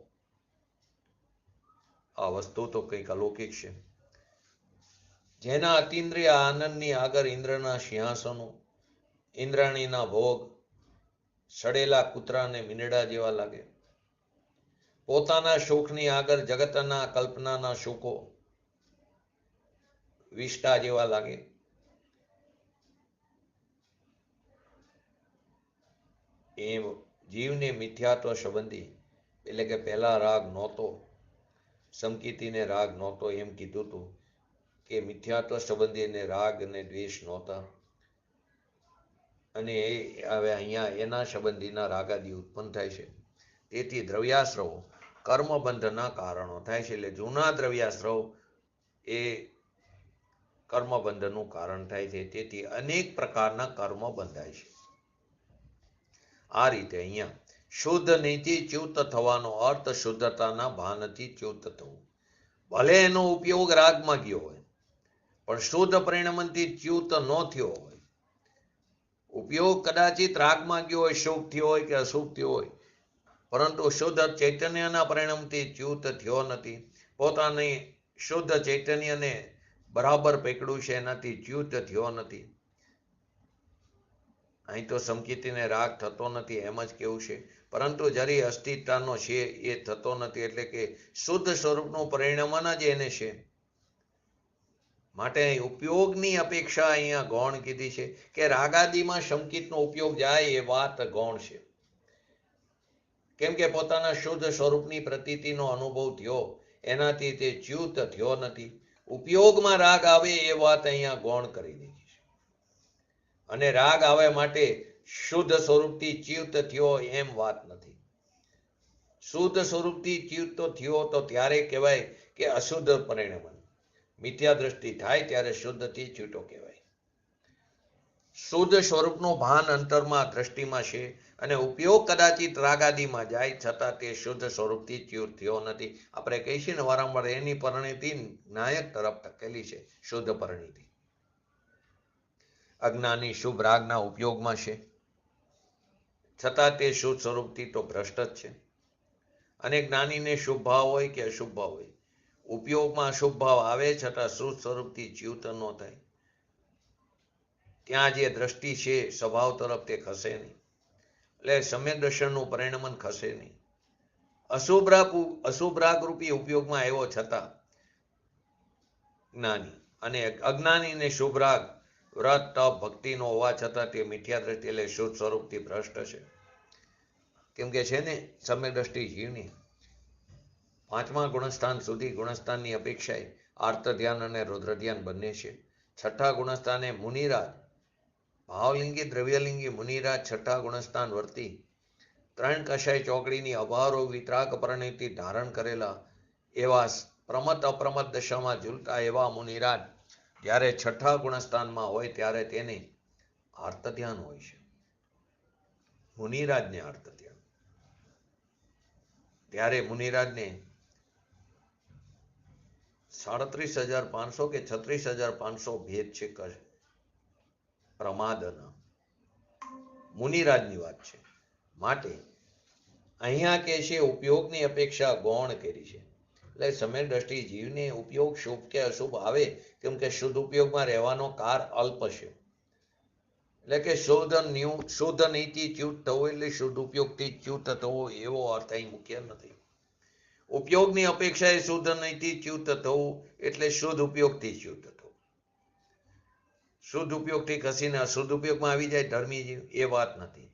આ વસ્તુ તો કંઈક અલૌકિક છે. જેના અતિન્દ્રિય આનંદની આગળ ઇન્દ્રના સિંહાસનો, ઇન્દ્રાણીના ભોગ સડેલા કૂતરાને મીંડડા જેવા લાગે. પોતાના સુખની આગળ જગતના કલ્પનાના સુખો વિષ્ટા જેવા લાગે. એમ જીવને મિથ્યાત્વ સંબંધી એટલે કે પહેલા રાગ નહોતો, સમકીતીને રાગ નહોતો એમ કીધું હતું કે મિથ્યાત્વ સંબંધીને રાગ અને દ્વેષ નહોતા, અને એ હવે અહીંયા એના સંબંધીના રાગાદી ઉત્પન્ન થાય છે. તેથી દ્રવ્યાશ્રવો કર્મબંધના કારણો થાય છે. એટલે જૂના દ્રવ્યાશ્રવ એ કર્મબંધનું કારણ થાય છે. તેથી અનેક પ્રકારના કર્મ બંધાય છે. આ રીતે અહીંયા શુદ્ધ નીતિ ચ્યુત થવાનો અર્થ શુદ્ધતાના ભાનથી ચ્યુત થવું. ભલે એનો ઉપયોગ રાગમાં ગયો હોય પણ શુદ્ધ પરિણમનથી ચ્યુત ન થયો હોય. ઉપયોગ કદાચિત રાગમાં ગયો હોય, શુભ થયો હોય કે અશુભ થયો હોય, પરંતુ શુદ્ધ ચૈતન્યના પરિણામથી ચ્યુત થયો નથી. પોતાની શુદ્ધ ચૈતન્યને બરાબર પકડ્યું છે, એનાથી ચ્યુત થયો નથી. અહીં તો સમકીતીને રાગ થતો નથી એમ જ કેવું છે, પરંતુ જરી અસ્તિત્વનો છે એ થતો નથી. એટલે કે શુદ્ધ સ્વરૂપનું પરિણમન જ એને છે. માટે ઉપયોગની અપેક્ષા અહીંયા ગૌણ કીધી છે કે રાગાદીમાં સંકિતનો ઉપયોગ જાય એ વાત ગૌણ છે. કેમ કે પોતાના શુદ્ધ સ્વરૂપની પ્રતીતિનો અનુભવ થયો એનાથી તે ચ્યુત થયો નથી. ઉપયોગમાં રાગ આવે એ વાત અહીંયા ગૌણ કરી દીધી છે. અને રાગ આવે માટે શુદ્ધ સ્વરૂપથી ચ્યુત થયો એમ વાત નથી. શુદ્ધ સ્વરૂપથી ચ્યુત થયો તો ત્યારે કહેવાય કે અશુદ્ધ પરિણમન. મિથ્યા દ્રષ્ટિ થાય ત્યારે શુદ્ધથી છૂટો કહેવાય. શુદ્ધ સ્વરૂપનું ભાન અંતરમાં દ્રષ્ટિમાં છે અને ઉપયોગ કદાચિત રાગાદીમાં જાય છતાં તે શુદ્ધ સ્વરૂપથી ચ્યુત થયો નથી. આપણે કહીએ ને વારંવાર એની પરિણીતિ નાયક તરફ ટકેલી છે. શુદ્ધ પરિણીતિ. અજ્ઞાની શુભ રાગના ઉપયોગમાં છે છતાં તે શુદ્ધ સ્વરૂપથી તો ભ્રષ્ટ જ છે. અને જ્ઞાનીને શુભ ભાવ હોય કે અશુભ ભાવ હોય, ઉપયોગમાં શુભ ભાવ આવે છતાં શુદ્ધ સ્વરૂપથી ચ્યુત ન થાય. ત્યાં જે દ્રષ્ટિ છે સ્વભાવ તરફ તે ખસે નહીં. એટલે સમ્યક દર્શનનું પરિણમન ખસે નહીં. અશુભ રાગ રૂપી ઉપયોગમાં આવ્યો છતાં જ્ઞાની અને અજ્ઞાનીને શુભ રાગ વ્રત તપ ભક્તિનો હોવા છતાં તે મિથ્યા દ્રષ્ટિ એટલે શુદ્ધ સ્વરૂપથી ભ્રષ્ટ છે. કેમ કે છે ને સમ્યક દ્રષ્ટિ જીવની 5મા ગુણસ્થાન સુધી ગુણસ્થાનની અપેક્ષાએ આર્ત ધ્યાન અને રુદ્ર ધ્યાન બંને છે. 6ઠ્ઠા ગુણસ્થાને મુનિરાજ ભાવલિંગી દ્રવ્યલિંગી મુનિરાજ 6ઠ્ઠા ગુણસ્થાન વર્તી 3 કશાય ચોકડીની અભારો વિતરાગ પરિણીતિ ધારણ કરેલા એવા પ્રમત અપ્રમત દશામાં ઝૂલતા એવા મુનિરાજ જ્યારે 6ઠ્ઠા ગુણસ્થાનમાં હોય ત્યારે તેને આર્ત ધ્યાન હોય છે. મુનિરાજને આર્ત ધ્યાન. ત્યારે મુનિરાજને 37,500 કે 36,500 ભેદ છે પ્રમાદના. મુનિરાજની વાત છે. માટે અહીંયા કે છે ઉપયોગની અપેક્ષા ગૌણ કરી છે. એટલે સમય દ્રષ્ટિ જીવને ઉપયોગ શુભ કે અશુભ આવે, કેમ કે શુદ્ધ ઉપયોગમાં રહેવાનો કાર અલ્પ છે. એટલે કે શુદ્ધ નીતિ ચ્યુત થવું એટલે શુદ્ધ ઉપયોગથી ચ્યુત થવો એવો અર્થ અહીં મુખ્ય નથી. ઉપયોગની અપેક્ષાએ શુદ્ધ નીતિ ચ્યુત થવું એટલે શુદ્ધ ઉપયોગથી ચ્યુત થવું. શુદ્ધ ઉપયોગથી ખસીને અશુદ્ધ ઉપયોગમાં આવી જાય ધર્મી જીવ, એ વાત નથી.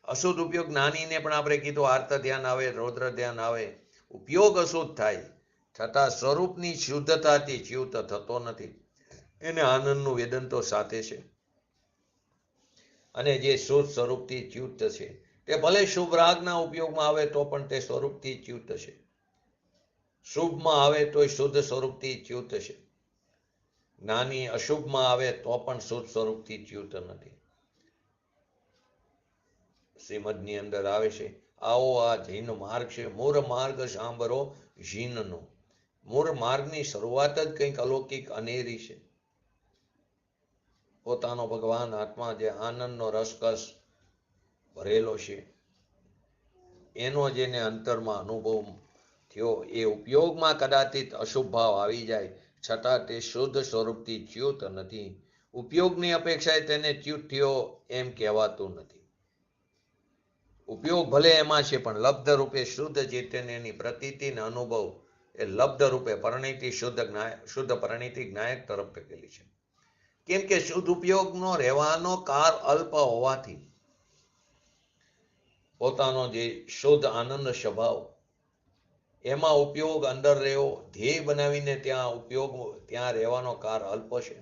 અશુદ્ધ ઉપયોગ જ્ઞાનીને પણ આપણે કીધું આર્ત ધ્યાન આવે, રૌદ્ર ધ્યાન આવે, ઉપયોગ અશુદ્ધ થાય છતાં સ્વરૂપની શુદ્ધતાથી ચ્યુત થતો નથી. એને આનંદનું વેદન તો સાથે છે. અને જે શુદ્ધ સ્વરૂપથી ચ્યુત છે તે ભલે શુભ રાગના ઉપયોગમાં આવે તો પણ તે સ્વરૂપથી ચ્યુત છે. શુભમાં આવે તો શુદ્ધ સ્વરૂપથી ચ્યુત છે. જ્ઞાની અશુભમાં આવે તો પણ શુદ્ધ સ્વરૂપથી ચ્યુત નથી. શ્રીમદની અંદર આવે છે, આવો આ જૈન માર્ગ છે, મૂળ માર્ગ સાંભળો જીનનો. મૂળ માર્ગની શરૂઆત જ કંઈક અલૌકિક અનેરી છે. પોતાનો ભગવાન આત્મા જે આનંદનો રસકસ ભરેલો છે એનો જેને અંતરમાં અનુભવ થયો, એ ઉપયોગમાં કદાચિત અશુભ ભાવ આવી જાય છતાં તે શુદ્ધ સ્વરૂપથી ચ્યુત નથી. ઉપયોગની અપેક્ષાએ તેને ચ્યુત થયો એમ કહેવાતું નથી. ઉપયોગ ભલે એમાં છે પણ લબ્ધ રૂપે શુદ્ધ ચૈતન્યની પ્રતીતિનો અનુભવ એ લબ્ધ રૂપે પરિણીતિ શુદ્ધ પરિણીતિ જ્ઞાયક તરફ ટકેલી છે. કેમ કે શુદ્ધ ઉપયોગનો રહેવાનો કાર અલ્પ હોવાથી પોતાનો જે શુદ્ધ આનંદ સ્વભાવ એમાં ઉપયોગ અંદર રહ્યો ધ્યેય બનાવીને ત્યાં રહેવાનો કાર અલ્પ છે.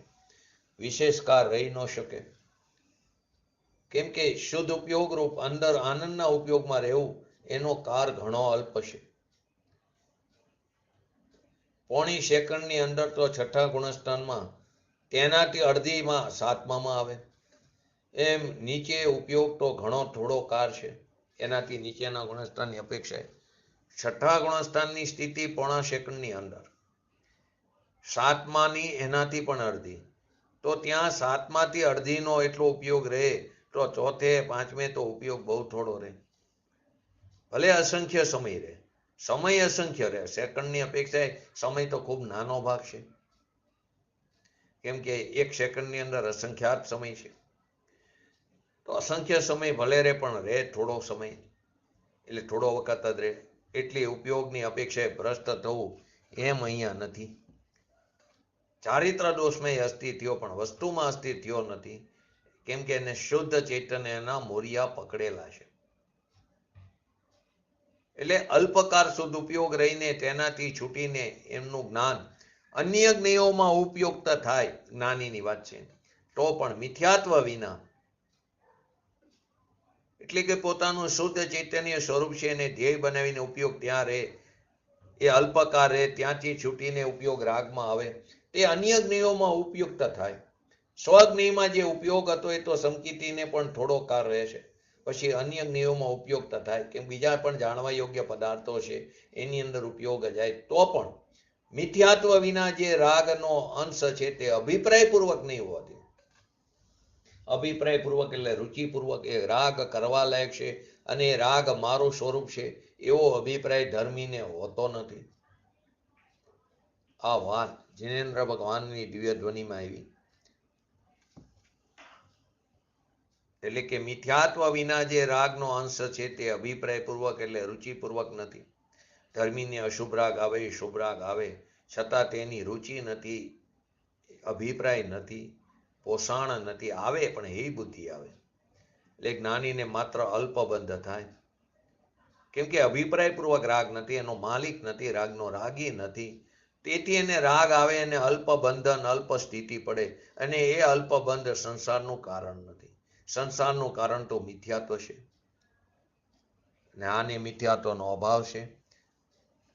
વિશેષ કાર રહી ન શકે. કેમ કે શુદ્ધ ઉપયોગ રૂપ અંદર આનંદના ઉપયોગમાં રહેવું એનો કાર ઘણો અલ્પ છે. પોણી સેકન્ડની અંદર તો છઠ્ઠા ગુણસ્થાનમાં તેનાથી અડધીમાં સાતમામાં આવે. એમ નીચે ઉપયોગ તો ઘણો થોડો કાર છે એનાથી નીચેના ગુણસ્થાનની અપેક્ષાએ. છઠ્ઠા ગુણસ્થાનની સ્થિતિ પોણા સેકન્ડની અંદર, સાતમાની એનાથી પણ અડધી. તો ત્યાં સાતમાથી અડધીનો એટલો ઉપયોગ રહે તો ચોથે પાંચમે તો ઉપયોગ બહુ થોડો રહે. ભલે અસંખ્ય સમય રહે, સમય અસંખ્ય રહે. સેકન્ડની અપેક્ષાએ સમય તો ખૂબ નાનો ભાગ છે. કેમ કે એક સેકન્ડની અંદર અસંખ્યાત સમય છે. તો અસંખ્ય સમય ભલે રહે પણ રહે થોડો સમય, એટલે થોડો વખત જ રહે. એટલી ઉપયોગની અપેક્ષાએ ભ્રષ્ટ થવું એમ અહીંયા નથી. ચારિત્ર દોષમાં અસ્થિર થયો પણ વસ્તુમાં અસ્થિર થયો નથી. કેમ કે એને શુદ્ધ ચૈતન્યના મોરિયા પકડેલા છે. એટલે અલ્પકાર શુદ્ધ ઉપયોગ રહીને તેનાથી છૂટીને એમનું જ્ઞાન અન્ય જ્ઞેયોમાં ઉપયોગતા થાય, જ્ઞાનીની વાત છે, તો પણ મિથ્યાત્વ વિના, એટલે કે પોતાનું શુદ્ધ ચૈતન્ય સ્વરૂપ છે એને ધ્યેય બનાવીને ઉપયોગ ત્યાં રહે, એ અલ્પકાર રહે, ત્યાંથી છૂટીને ઉપયોગ રાગમાં આવે, તે અન્ય જ્ઞેયોમાં ઉપયોગત થાય. સ્વજ્ઞેયમાં જે ઉપયોગ હતો એ તો સંકિતીને પણ થોડો કાર રહે છે. પછી અન્ય જ્ઞેયોમાં ઉપયોગત થાય, કેમ બીજા પણ જાણવા યોગ્ય પદાર્થો છે એની અંદર ઉપયોગ જાય, તો પણ મિથ્યાત્વ વિના જે રાગનો અંશ છે તે અભિપ્રાયપૂર્વક નહીં હોવાથી. અભિપ્રાયપૂર્વક એટલે રુચિપૂર્વક એ રાગ કરવા લાયક છે અને એ રાગ મારું સ્વરૂપ છે એવો અભિપ્રાય ધર્મીને હોતો નથી. આ વાત જિનેન્દ્ર ભગવાનની દિવ્ય ધ્વનિમાં આવી. એટલે કે મિથ્યાત્વ વિના જે રાગનો અંશ છે તે અભિપ્રાયપૂર્વક એટલે રુચિપૂર્વક નથી. ધર્મીને અશુભ રાગ આવે, શુભ રાગ આવે, છતાં તેની રુચિ નથી, અભિપ્રાય નથી, પોષણ નથી, આવે પણ એ બુદ્ધિ આવે. એટલે જ્ઞાનીને માત્ર અલ્પબંધ થાય. કેમ કે અભિપ્રાયપૂર્વક રાગ નથી, એનો માલિક નથી, રાગનો રાગી નથી. તેથી એને રાગ આવે અને અલ્પ બંધન, અલ્પ સ્થિતિ પડે, અને એ અલ્પબંધ સંસારનું કારણ નથી. સંસારનું કારણ તો મિથ્યાત્વ છે, અને આને મિથ્યાત્વનો અભાવ છે.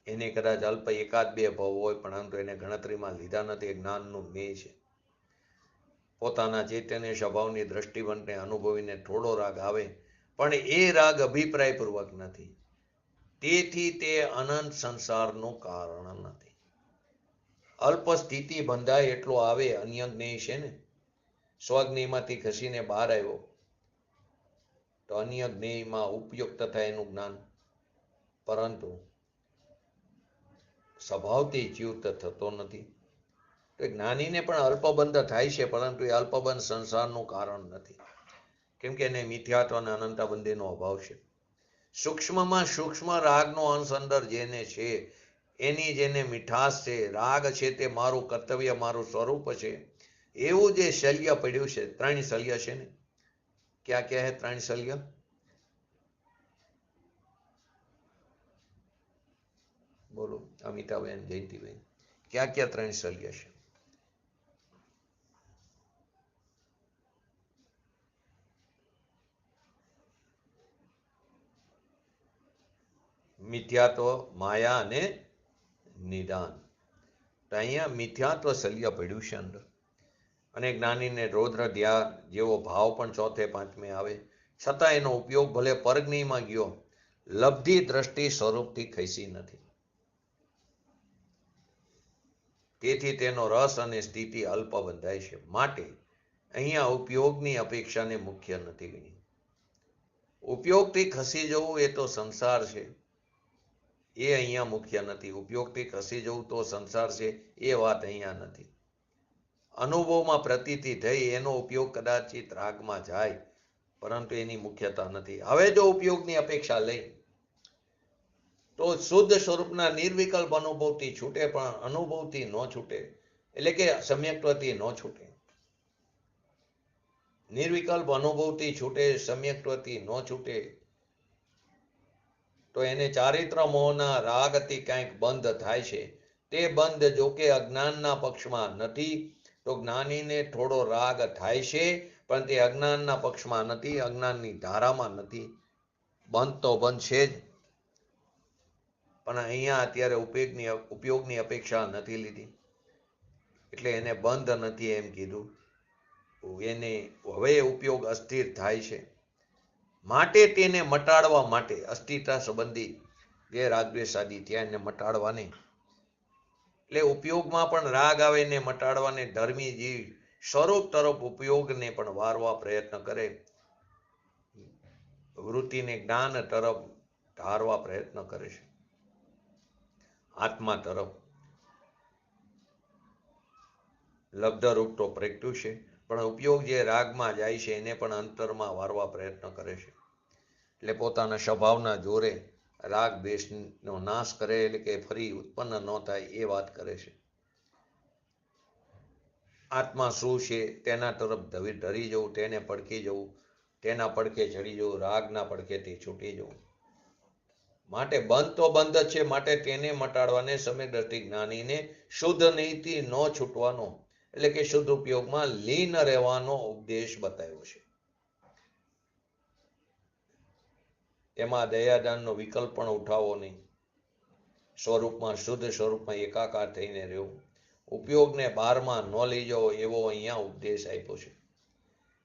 એને કદાચ અલ્પ એકાદ બે ભાવ હોય પરંતુ એને ગણતરીમાં લીધા નથી. એ જ્ઞાનનું મેય છે. પોતાના ચૈતન્ય સ્વભાવની દ્રષ્ટિવંતને અનુભવીને થોડો રાગ આવે પણ એ રાગ અભિપ્રાયપૂર્વક નથી, તેથી તે અનંત સંસારનું કારણ નથી. અલ્પ સ્થિતિ બંધાય એટલો આવે અન્ય જ્ઞેય છે ને. સ્વજ્ઞેયમાંથી ખસીને બહાર આવ્યો તો અન્ય જ્ઞેયમાં ઉપયુક્ત થાય એનું જ્ઞાન, પરંતુ સ્વભાવથી ચ્યુત થતો નથી. તો જ્ઞાનીને પણ અલ્પબંધ થાય છે, પરંતુ એ અલ્પબંધ સંસારનું કારણ નથી, કેમ કે એને મિથ્યાત્વ અને અનંતાબંધીનો અભાવ છે. સૂક્ષ્મમાં સૂક્ષ્મ રાગનો અંશ અંદર જેને છે, એની જેને મીઠાશ છે, રાગ છે તે મારું કર્તવ્ય, મારું સ્વરૂપ છે, એવું જે શલ્ય પડ્યું છે, 3 શલ્ય છે ને. ક્યાં ક્યાં હે 3 શલ્ય? બોલો અમિતાબેન, જયંતિબેન, ક્યાં ક્યાં 3 શલ્ય છે? મિથ્યાત્વ, માયા અને નિદાન. તો અહીંયા મિથ્યાત્વ શલ્ય પડ્યું છે અંદર. અને જ્ઞાનીને રૌદ્ર ધ્યાન જેવો ભાવ પણ 4થે 5મે આવે, છતાં એનો ઉપયોગ ભલે પરજ્ઞેયમાં ગયો, લબ્ધિ દ્રષ્ટિ સ્વરૂપથી ખસી નથી. તેથી તેનો રસ અને સ્થિતિ અલ્પ બંધાય છે. માટે અહીંયા ઉપયોગની અપેક્ષાને મુખ્ય નથી ગણી. ઉપયોગથી ખસી જવું એ તો સંસાર છે, એ અહીંયા મુખ્ય નથી. ઉપયોગથી ખસી જવું તો સંસાર છે, એ વાત અહીંયા નથી. અનુભવમાં પ્રતીતિ થઈ એનો ઉપયોગ કદાચિત રાગમાં જાય, પરંતુ એની મુખ્યતા નથી. હવે જો ઉપયોગની અપેક્ષા લઈ તો શુદ્ધ સ્વરૂપના નિર્વિકલ્પ અનુભવથી છૂટે, પણ અનુભવથી ન છૂટે, એટલે કે સમ્યક્ત્વથી ન છૂટે. નિર્વિકલ્પ અનુભવથી છૂટે, સમ્યક્ત્વથી ન છૂટે, તો એને ચારિત્ર મોહના રાગથી કંઈક બંધ થાય છે. તે બંધ જોકે અજ્ઞાનના પક્ષમાં નથી, તો જ્ઞાનીને થોડો રાગ થાય છે, પણ તે અજ્ઞાનના પક્ષમાં નથી, અજ્ઞાનની ધારામાં નથી. બંધ તો બંધ છે જ, પણ અહીંયા અત્યારે ઉપયોગની અપેક્ષા નથી લીધી, એટલે એને બંધ નથી એમ કીધું. એને હવે ઉપયોગ અસ્થિર થાય છે, માટે તેને મટાડવા માટે અસ્થિરતા સંબંધી જે રાગદ્વેષાદી ત્યાં એને મટાડવાને, એટલે ઉપયોગમાં પણ રાગ આવે ને મટાડવાને ધર્મી જીવ સ્વરૂપ તરફ ઉપયોગને પણ વારવા પ્રયત્ન કરે, વૃત્તિને જ્ઞાન તરફ ધારવા પ્રયત્ન કરે છે, આત્મા તરફ. લબ્ધરૂપ તો પ્રગટ્યું છે, પણ ઉપયોગ જે રાગમાં જાય છે એને પણ અંતરમાં વારવા પ્રયત્ન કરે છે. એટલે પોતાના સ્વભાવના જોરે રાગ દ્વેષનો નાશ કરે, એટલે કે ફરી ઉત્પન્ન ન થાય એ વાત કરે છે. આત્મા શું છે તેના તરફ ધરી જવું, તેને પડખી જવું, તેના પડખે ચડી જવું, રાગના પડખેથી છૂટી જવું. માટે બંધ તો બંધ જ છે, માટે તેને મટાડવાને સમય દ્રષ્ટિ જ્ઞાનીને શુદ્ધ નીતિ ન છૂટવાનો, એટલે કે શુદ્ધ ઉપયોગમાં લીન રહેવાનો ઉપદેશ બતાવ્યો છે. એમાં દયાદાનનો વિકલ્પ પણ ઉઠાવો નહીં. સ્વરૂપમાં, શુદ્ધ સ્વરૂપમાં એકાકાર થઈને રહેવું, ઉપયોગને બહારમાં ન લઈ જવો, એવો અહીંયા ઉપદેશ આપ્યો છે.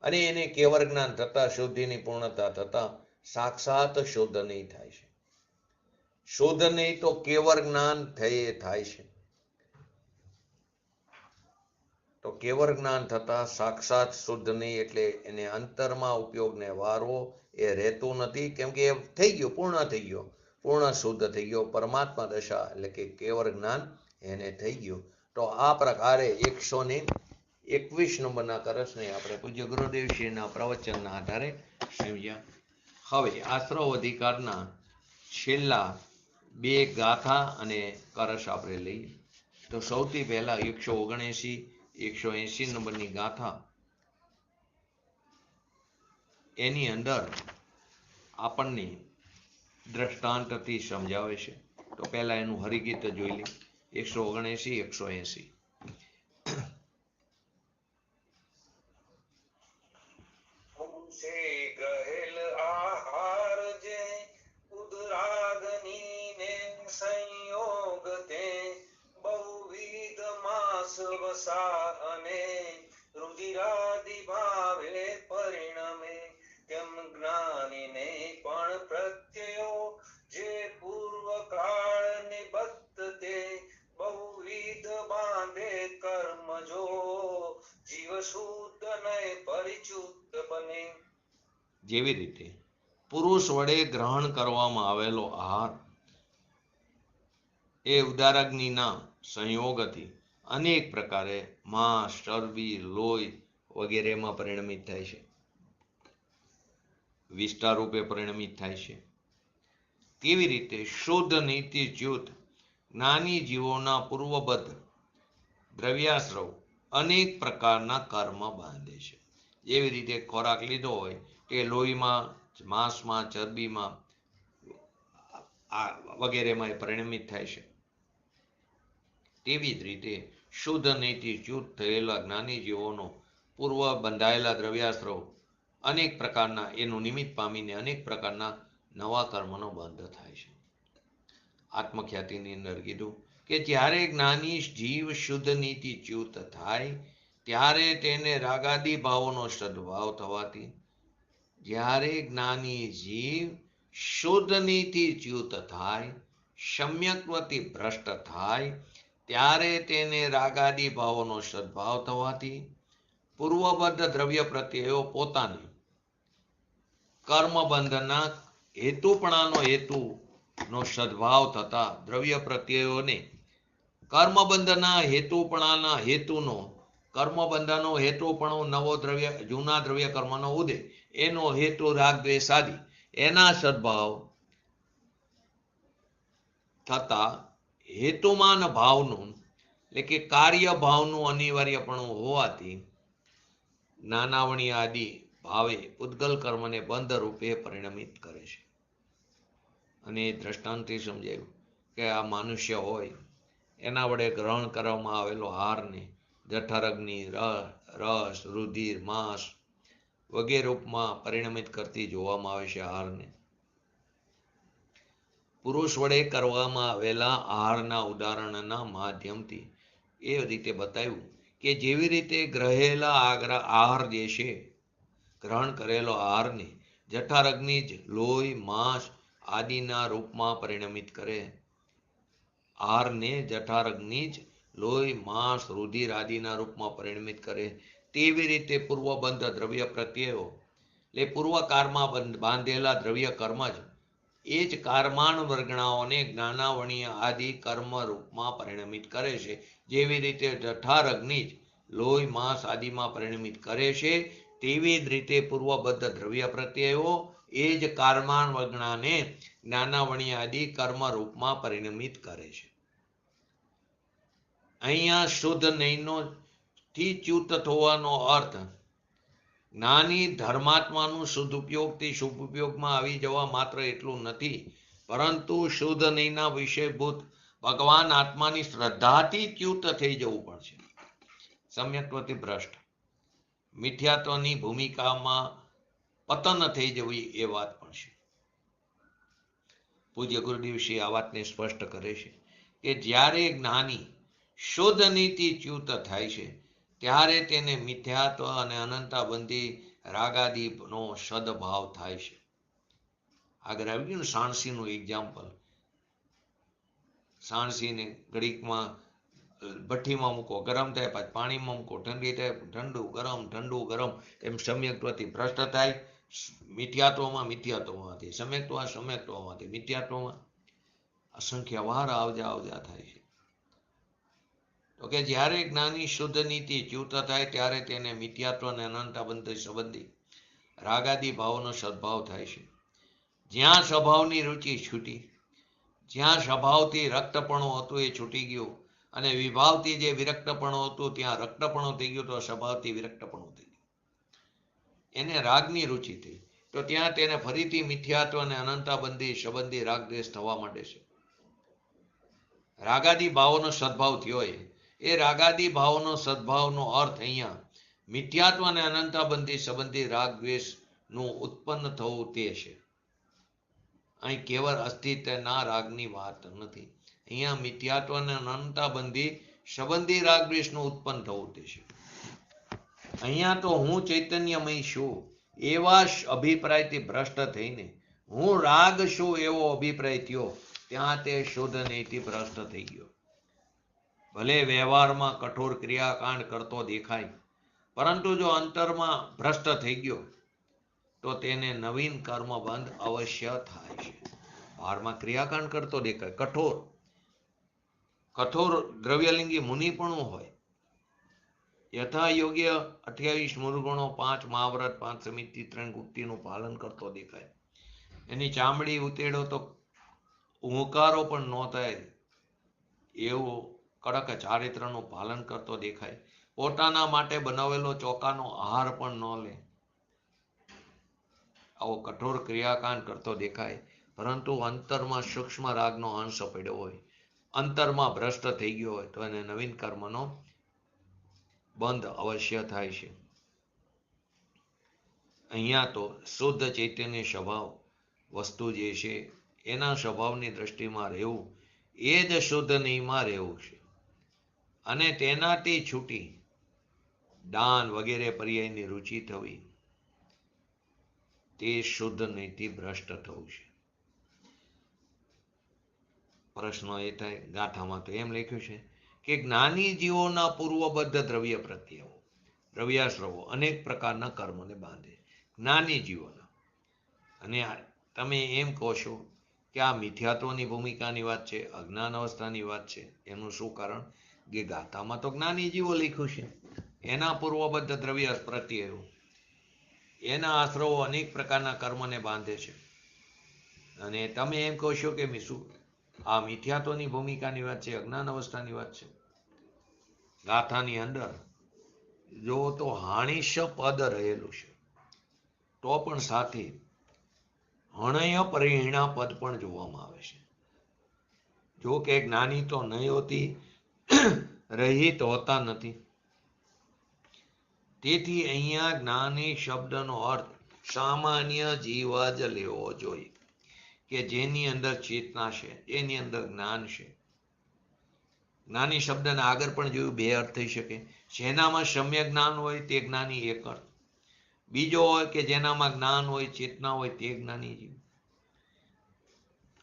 અને એને કેવળ જ્ઞાન થતા, શુદ્ધિની પૂર્ણતા થતા સાક્ષાત શુદ્ધ નહીં થાય છે. શુદ્ધ નહીં તો કેવળ જ્ઞાન થાય છે. તો કેવળ જ્ઞાન થતા સાક્ષાત શુદ્ધ નહીં, એટલે એને અંતરમાં ઉપયોગને વારવો એ રહેતું નથી, કેમ કે એ થઈ ગયો, પૂર્ણ થઈ ગયો, પૂર્ણ શુદ્ધ થઈ ગયો, પરમાત્મા દશા એટલે કે કેવળ જ્ઞાન એને થઈ ગયું. તો આ પ્રકારે 121 નંબરના કળશને આપણે પૂજ્ય ગુરુદેવશ્રીના પ્રવચનના આધારે સમજ્યા. હવે આશ્રવ અધિકારના છેલ્લા 2 ગાથા અને કળશ આપણે લઈએ. તો સૌથી પહેલા 179-180 નંબરની ગાથા, એની અંદર આપણને દ્રષ્ટાંતથી સમજાવે છે. તો પહેલા એનું હરિગીત જોઈ લઈએ. 179-180. અને રુધિરાદિ ભાવે પરિણમે, તેમ જ્ઞાનીને પણ પ્રત્યયો જે પૂર્વ કાળ નિબદ્ધ તે બહુવિધ બાંધ જેવી રીતે પુરુષ વડે ગ્રહણ કરવામાં આવેલો આહાર એ ઉદારાગ્નિના સંયોગથી અનેક પ્રકારે માંસ, ચરબી, લોહી વગેરેમાં પરિણમિત થાય છે, વિષ્ટા રૂપે પરિણમિત થાય છે. તેવી રીતે શુદ્ધ નીતિચ્યુત જ્ઞાની જીવોના પૂર્વબદ્ધ દ્રવ્યાશ્રવ અનેક પ્રકારના કર્મ બાંધે છે. જેવી રીતે ખોરાક લીધો હોય તે લોહીમાં, માંસમાં, ચરબીમાં વગેરેમાં પરિણમિત થાય છે. તેવી જ રીતે શુદ્ધ નીતિચ્યુત થયેલા જ્ઞાની જીવોનો પૂર્વ બંધાયેલા દ્રવ્યાશ્રવ અનેક પ્રકારના એનું નિમિત્ત પામીને અનેક પ્રકારના નવા કર્મનો બંધ થાય છે. આત્મખ્યાતિની અંદર કીધું કે જ્યારે જ્ઞાની જીવ શુદ્ધ નીતિચ્યુત થાય ત્યારે તેને રાગાદી ભાવોનો સદભાવ થવાથી, જ્યારે જ્ઞાની જીવ શુદ્ધ નીતિચ્યુત થાય, સમ્યક્વતી ભ્રષ્ટ થાય ત્યારે તેને રાગાદી ભાવોનો સદભાવ થવાથી પૂર્વબદ્ધ દ્રવ્ય પ્રત્યયો પોતાને કર્મબંધના હેતુપણાનો હેતુનો સદભાવ થતા દ્રવ્ય પ્રત્યયોને કર્મબંધના હેતુપણાના હેતુનો કર્મબંધનો હેતુપણો નવો દ્રવ્ય જૂના દ્રવ્ય કર્મનો ઉદય એનો હેતુ રાગ દ્વેષ આદિ એના સદભાવ થતા હેતુમાન ભાવનું એટલે કે કાર્ય ભાવનું અનિવાર્યપણું હોવાથી જ્ઞાનાવણી આદિ ભાવે ઉદ્ગલ કર્મને બંધ રૂપે પરિણમિત કરે છે. અને એ દ્રષ્ટાંતથી સમજાયું કે આ મનુષ્ય હોય એના વડે ગ્રહણ કરવામાં આવેલો આહારને જઠરાગ્નિ, રસ, રુધિર, માંસ વગેરે રૂપમાં પરિણમિત કરતી જોવામાં આવે છે. આહારને પુરુષ વડે કરવામાં આવેલા આહારના ઉદાહરણના માધ્યમથી એ રીતે બતાવ્યું કે જેવી રીતે ગ્રહેલા આહાર જે છે, ગ્રહણ કરેલો આહારને જઠરાગ્નિ જ લોહી, માંસ આદિના રૂપમાં પરિણમિત કરે, આહારને જઠરાગ્નિ જ લોહી, માંસ, રુધિર આદિના રૂપમાં પરિણમિત કરે, તેવી રીતે પૂર્વબંધ દ્રવ્ય પ્રત્યયો એટલે પૂર્વકાળમાં બાંધેલા દ્રવ્ય કર્મ જ એ જ કારમાન વર્ગણાઓને જ્ઞાનાવણીય આદિ કર્મ રૂપમાં પરિણમિત કરે છે. જેવી રીતે જઠરાગ્નિ જ લોહી, માંસ આદિમાં પરિણમિત કરે છે, તેવી જ રીતે પૂર્વબદ્ધ દ્રવ્ય પ્રત્યયો એ જ કારમાન વર્ગણાને જ્ઞાનાવણીય આદિ કર્મ રૂપમાં પરિણમિત કરે છે. અહીંયા શુદ્ધ નૈનો થી ચ્યુત થવાનો અર્થ જ્ઞાની ધર્માત્માનું સદુપયોગથી શુભ ઉપયોગમાં આવી જવા માત્ર એટલું નથી, પરંતુ શુદ્ધ નૈના વિષયભૂત ભગવાન આત્માની શ્રદ્ધાથી ચ્યુત થઈ જવું પણ છે. સમ્યક્વતી ભ્રષ્ટ મિથ્યાત્વની ભૂમિકામાં પતન થઈ જવી એ વાત પણ છે. પૂજ્ય ગુરુદેવશ્રી આ વાતને સ્પષ્ટ કરે છે કે જ્યારે જ્ઞાની શુદ્ધ નીતિ ચ્યુત થાય છે ત્યારે તેને મિથ્યાત્વ અને અનંતાબંધી રાગાદીનો સદભાવ થાય છે. આગળ આવી ગયું ને સાણસીનું એક્ઝામ્પલ. સાણસીને ઘડીકમાં ભઠ્ઠીમાં મૂકો, ગરમ થાય, પાછું પાણીમાં મૂકો, ઠંડી થાય, ઠંડુ ગરમ, ઠંડુ ગરમ, એમ સમ્યક્ત્વથી ભ્રષ્ટ થાય. મિથ્યાત્વમાંથી સમ્યક્ત્વમાંથી મિથ્યાત્વમાં અસંખ્ય વાર આવજા થાય છે. તો કે જ્યારે જ્ઞાની શુદ્ધ નીતિ ચ્યુત થાય ત્યારે તેને મિથ્યાત્વ અને અનંતાબંધ સંબંધી રાગાદી ભાવોનો સદભાવ થાય છે. જ્યાં સ્વભાવની રુચિ છૂટી, જ્યાં સ્વભાવથી રક્તપણું હતું એ છૂટી ગયું, અને વિભાવથી જે વિરક્તપણું હતું ત્યાં રક્તપણું થઈ ગયું, તો સ્વભાવથી વિરક્તપણું થઈ ગયું, એને રાગની રુચિ થઈ, તો ત્યાં તેને ફરીથી મિથ્યાત્વ અને અનંતાબંધી સંબંધી રાગ દ્વેષ થવા માંડે છે. રાગાદી ભાવોનો સદભાવ થયો એ રાગાદી ભાવનો સદભાવનો અર્થ અહીંયા મિથ્યાત્વ અને અનંતાબંધી સંબંધી રાગ દ્વેષનું ઉત્પન્ન થવું તે છે. અહીં કેવળ અસ્તિત્વના રાગની વાત નથી, અહીંયા મિથ્યાત્વ અને અનંતાબંધી સંબંધી રાગ દ્વેષનું ઉત્પન્ન થવું તે છે. અહીંયા તો હું ચૈતન્યમય છું એવા અભિપ્રાયથી ભ્રષ્ટ થઈને હું રાગ છું એવો અભિપ્રાય થયો, ત્યાં તે શુદ્ધ નૈતિ ભ્રષ્ટ થઈ ગયો. ભલે વ્યવહારમાં કઠોર ક્રિયાકાંડ કરતો દેખાય, પરંતુ જો અંતરમાં ભ્રષ્ટ થઈ ગયો તો તેને નવીન કર્મ બંધ અવશ્ય થાય છે. પહાડમાં ક્રિયાકાંડ કરતો દેખાય. કઠોર દ્રવ્યલિંગી મુનિ પણ હોય. યથા યોગ્ય 28 મુરગુણો, 5 મહાવ્રત, 5 સમિતિ, 3 ગુપ્તિનું પાલન કરતો દેખાય. એની ચામડી ઉતેડો તો હુંકારો પણ ન થાય એવું કડક ચારિત્રનું પાલન કરતો દેખાય. પોતાના માટે બનાવેલો ચોખાનો આહાર પણ ન લે. આવો કઠોર ક્રિયાકાંડ કરતો દેખાય. પરંતુ અંતરમાં સૂક્ષ્મ રાગનો અંશ પડ્યો હોય, અંતરમાં ભ્રષ્ટ થઈ ગયો હોય તો એને નવીન કર્મનો બંધ અવશ્ય થાય છે. અહીંયા તો શુદ્ધ ચૈતન્ય સ્વભાવ વસ્તુ જે છે એના સ્વભાવની દ્રષ્ટિમાં રહેવું એ જ શુદ્ધ નિયમમાં રહેવું છે. અને તેનાથી છૂટી દાન વગેરે પર્યાયની રુચિ થવી તે શુદ્ધ નીતિ ભ્રષ્ટ થવું છે. પ્રશ્ન એ થાય, ગાથામાં તો એમ લખ્યું છે કે જ્ઞાની જીવોના પૂર્વબદ્ધ દ્રવ્ય પ્રત્યયો, દ્રવ્યાશ્રવો અનેક પ્રકારના કર્મને બાંધે. જ્ઞાની જીવોના. અને તમે એમ કહો છો કે આ મિથ્યાત્વની ભૂમિકાની વાત છે, અજ્ઞાન અવસ્થાની વાત છે. એનું શું કારણ? કે ગાથામાં તો જ્ઞાની જીવો લખ્યું છે, એના પૂર્વબદ્ધ દ્રવ્ય પ્રત્યયો, એના આશ્રવો અનેક પ્રકારના કર્મને બાંધે છે. અને તમે એમ કહો છો કે શું આ મિથ્યાત્વની ભૂમિકાની વાત છે, અજ્ઞાન અવસ્થાની વાત છે. ગાથાની અંદર જો તો હાણીશ પદ રહેલું છે, તો પણ સાથે હણય પરિણા પદ પણ જોવામાં આવે છે. જો કે જ્ઞાની તો નહીં હોતી, રહિત હોતા નથી. તેથી અહીંયા જ્ઞાની શબ્દનો અર્થ સામાન્ય જીવ જ લેવો જોઈએ, કે જેની અંદર ચેતના છે, એની અંદર જ્ઞાન છે. જ્ઞાની શબ્દને આગળ પણ જોયું, બે અર્થ થઈ શકે. જેનામાં સમ્યક જ્ઞાન હોય તે જ્ઞાની એક અર્થ. બીજો હોય કે જેનામાં જ્ઞાન હોય, ચેતના હોય તે જ્ઞાની જીવ.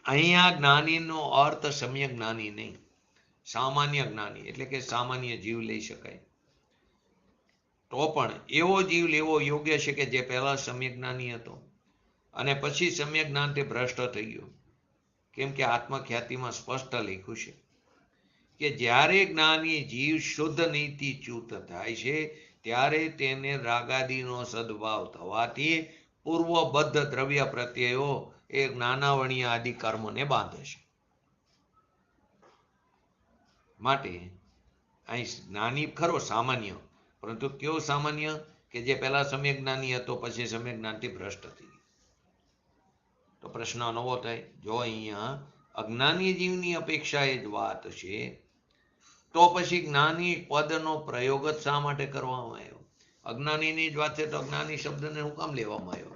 અહીંયા જ્ઞાનીનો અર્થ સમ્યક જ્ઞાની નહીં, સામાન્ય જ્ઞાની, એટલે કે સામાન્ય જીવ લઈ શકાય. તો પણ એવો જીવ લેવો યોગ્ય છે કે જે પહેલા સમ્યક જ્ઞાની હતો અને પછી સમ્યક જ્ઞાનથી ભ્રષ્ટ થઈ ગયો. કેમ કે આત્મખ્યાતિમાં સ્પષ્ટ લખ્યું છે કે જ્યારે જ્ઞાની જીવ શુદ્ધ નીતિ ચ્યુત થાય છે ત્યારે તેને રાગાદીનો સદભાવ થવાથી પૂર્વબદ્ધ દ્રવ્ય પ્રત્યયો એ જ્ઞાનાવણીય આદિ કર્મને બાંધે છે. માટે અહીં જ્ઞાની ખરો સામાન્ય, પરંતુ કયો સામાન્ય? કે જે પહેલા સમ્યક જ્ઞાની હતો પછી સમ્યક જ્ઞાનથી ભ્રષ્ટ થઈ ગયો. તો પ્રશ્ન નવો થાય, જો અહીંયા અજ્ઞાની જીવની અપેક્ષા એ જ વાત છે તો પછી જ્ઞાની પદનો પ્રયોગ જ શા માટે કરવામાં આવ્યો? અજ્ઞાનીની જ વાત છે તો અજ્ઞાની શબ્દને હું કામ લેવામાં આવ્યો?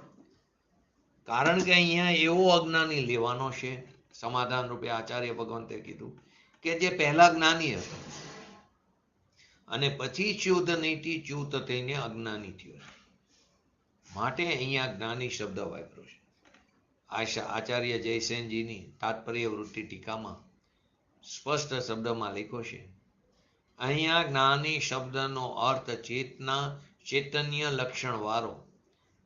કારણ કે અહીંયા એવો અજ્ઞાની લેવાનો છે, સમાધાન રૂપે આચાર્ય ભગવંતે કીધું કે જે પહેલા જ્ઞાની હતો અને પછી શુદ્ધ નીતિ ચ્યુત થઈને અજ્ઞાની થયો. માટે અહીંયા જ્ઞાની શબ્દ વાપર્યો છે. આચાર્ય જયસેનજીની તાત્પર્ય વૃત્તિ ટીકામાં સ્પષ્ટ શબ્દમાં લખ્યો છે, અહીંયા જ્ઞાની શબ્દનો અર્થ ચેતના, ચૈતન્ય લક્ષણ વાળો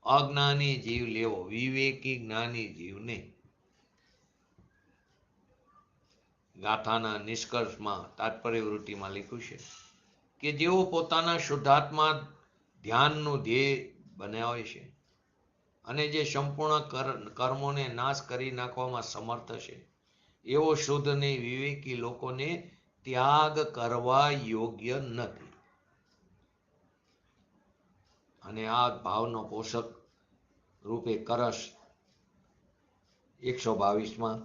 અજ્ઞાની જીવ લેવો, વિવેકી જ્ઞાની જીવને. ગાથાના નિષ્કર્ષમાં તાત્પર્ય વૃત્તિમાં લખ્યું છે કે જેઓ પોતાના શુદ્ધાત્મા ધ્યાનનું ધ્યેય બનાવે છે અને જે સંપૂર્ણ કર્મોને નાશ કરી નાખવામાં સમર્થ છે, એવો શુદ્ધ ને વિવેકી લોકોને ત્યાગ કરવા યોગ્ય નથી. અને આ ભાવનો પોષક રૂપે કરશ 122માં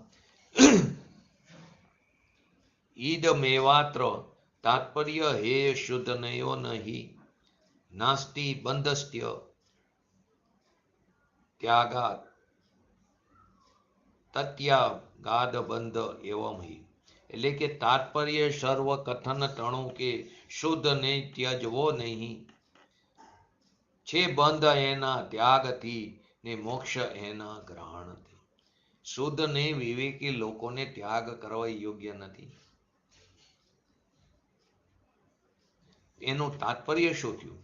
ઈદ મેવાત્ર તાત્પર્ય હે શુદ્ધ નયો નહીં નાસ્તિ બંધસ્ત્ય ત્યાગાત તત્યાગાદ બંધ એવમ હિ. એટલે કે તાત્પર્ય સર્વ કથન તણું કે શુદ્ધ ને ત્યજવો નહીં છે, બંધ એના ત્યાગથી ને મોક્ષ એના ગ્રહણથી. શુદ્ધ ને વિવેકી લોકોને ત્યાગ કરવા યોગ્ય નથી. એનું તાત્પર્ય શું થયું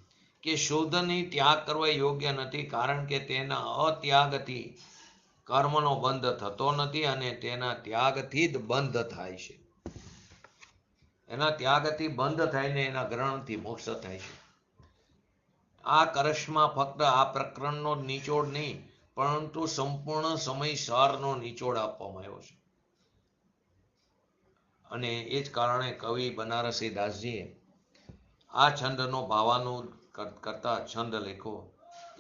કે શુદ્ધની ત્યાગ કરવા યોગ્ય નથી, કારણ કે તેના અત્યાગથી કર્મનો બંધ થતો નથી અને તેના ત્યાગથી જ બંધ થાય છે. એના ત્યાગથી બંધ થાય ને એના ગ્રહણથી મોક્ષ થાય છે. આ કળશમાં ફક્ત આ પ્રકરણનો જ નિચોડ નહીં, પરંતુ સંપૂર્ણ સમય સારનો નિચોડ આપવામાં આવ્યો છે. અને એ જ કારણે કવિ બનારસી દાસજીએ આ છંદનો ભાવાનુવાદ કરતા છંદ લખ્યો.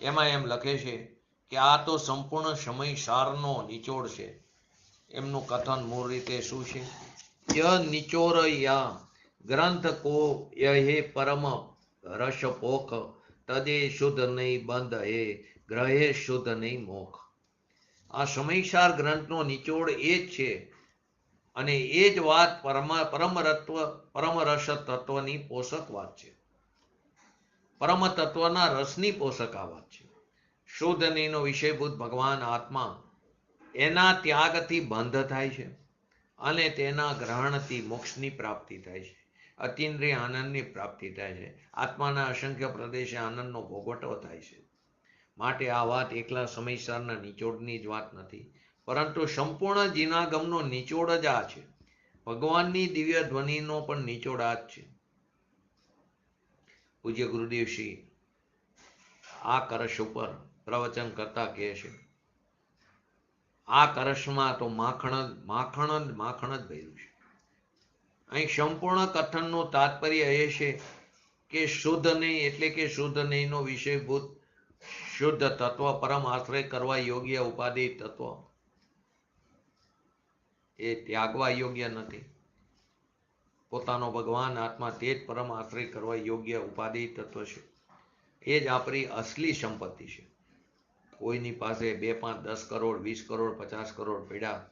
એમાં એમ લખે છે કે આ તો સંપૂર્ણ સમય સારનો નિચોડ છે. એમનું કથન મૂળ રીતે શું છે? ય નિચોર યા ગ્રંથ કો યહે પરમ રસ પોખ, તદે શુદ્ધ નહીં બંધ હે ગ્રહે શુદ્ધ નહીં મોખ. આ સમયસાર ગ્રંથનો નિચોડ એ જ છે અને એ જ વાત પરમ રસ તત્વની પોષક વાત છે. પરમ તત્વના રસની પોષક આ વાત છે. શુદ્ધ નહીંનો વિષયભૂત ભગવાન આત્મા એના ત્યાગથી બંધ થાય છે અને તેના ગ્રહણથી મોક્ષની પ્રાપ્તિ થાય છે, અતિન્દ્રિય આનંદની પ્રાપ્તિ થાય છે, આત્માના અસંખ્ય પ્રદેશે આનંદનો ભોગવટો થાય છે. માટે આ વાત એકલા સમયસારના નિચોડની જ વાત નથી, પરંતુ સંપૂર્ણ જીનાગમનો નિચોડ જ આ છે. ભગવાનની દિવ્ય ધ્વનિનો પણ નિચોડ આ જ છે. પૂજ્ય ગુરુદેવશ્રી આ કળશ ઉપર પ્રવચન કરતા કહે છે, આ કળશમાં તો માખણ જ ભર્યું છે. અહીં સંપૂર્ણ કથનનું તાત્પર્ય એ છે કે શુદ્ધ નહીં એટલે કે શુદ્ધ નહીંનો વિષયભૂત શુદ્ધ તત્વ, પરમ આશ્રય કરવા યોગ્ય ઉપાધિ તત્વ એ ત્યાગવા યોગ્ય નથી. પોતાનો ભગવાન આત્મા તે જ પરમ આશ્રય કરવા યોગ્ય ઉપાધિ તત્વ છે. એ જ આપણી અસલી સંપત્તિ છે. કોઈની પાસે 2, 5, 10 કરોડ 20 કરોડ 50 કરોડ પડ્યા,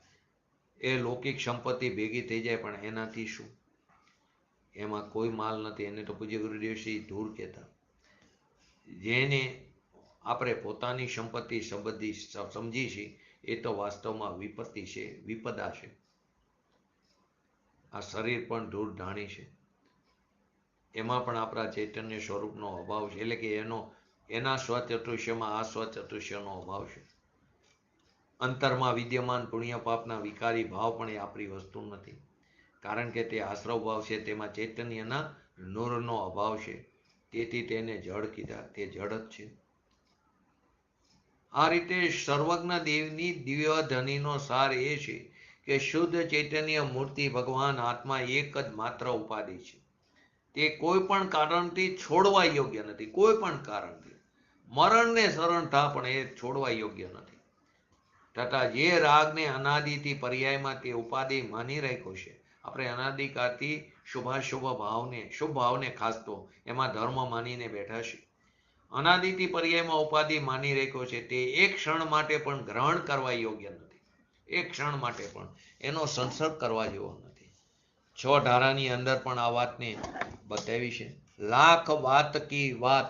એ લૌકિક સંપત્તિ ભેગી થઈ જાય, પણ એનાથી શું? એમાં કોઈ માલ નથી. એને તો પૂજ્ય ગુરુદેવશ્રી ધૂળ કહેતા. જેને આપણે પોતાની સંપત્તિ સમજી છીએ એ તો વાસ્તવમાં વિપત્તિ છે, વિપદા છે. આ શરીર પણ ધૂળ ઢાણી છે. એમાં પણ આપણા ચૈતન્ય સ્વરૂપનો અભાવ છે, એટલે કે એના સ્વચતુષ્યમાં આ સ્વચતુષ્યનો અભાવ છે. અંતરમાં વિદ્યમાન પુણ્ય પાપના વિકારી ભાવ પણ એ આપણી વસ્તુ નથી, કારણ કે તે આશ્રવ ભાવ છે. તેમાં ચૈતન્યના નૂરનો અભાવ છે, તેથી તેને જડ કીધા. તે જડ જ છે. આ રીતે સર્વજ્ઞ દેવની દિવ્ય ધ્વનિનો સાર એ છે કે શુદ્ધ ચૈતન્ય મૂર્તિ ભગવાન આત્મા એક જ માત્ર ઉપાધિ છે. તે કોઈ પણ કારણથી છોડવા યોગ્ય નથી. કોઈ પણ કારણથી મરણને શરણ થા, પણ એ છોડવા યોગ્ય નથી. તથા જે રાગને અનાદિથી પર્યાયમાં તે ઉપાધિ માની રાખ્યો છે, આપણે અનાદિકાળથી શુભાશુભ ભાવને, શુભ ભાવને ખાસ તો એમાં ધર્મ માનીને બેઠા છે. અનાદિથી પર્યાયમાં ઉપાધિ માની રાખ્યો છે, તે એક ક્ષણ માટે પણ ગ્રહણ કરવા યોગ્ય નથી. એક ક્ષણ માટે પણ એનો સંસર્ગ કરવા જેવો નથી. 6 ધારાની અંદર પણ આ વાતને બતાવી છે. લાખ વાત કી વાત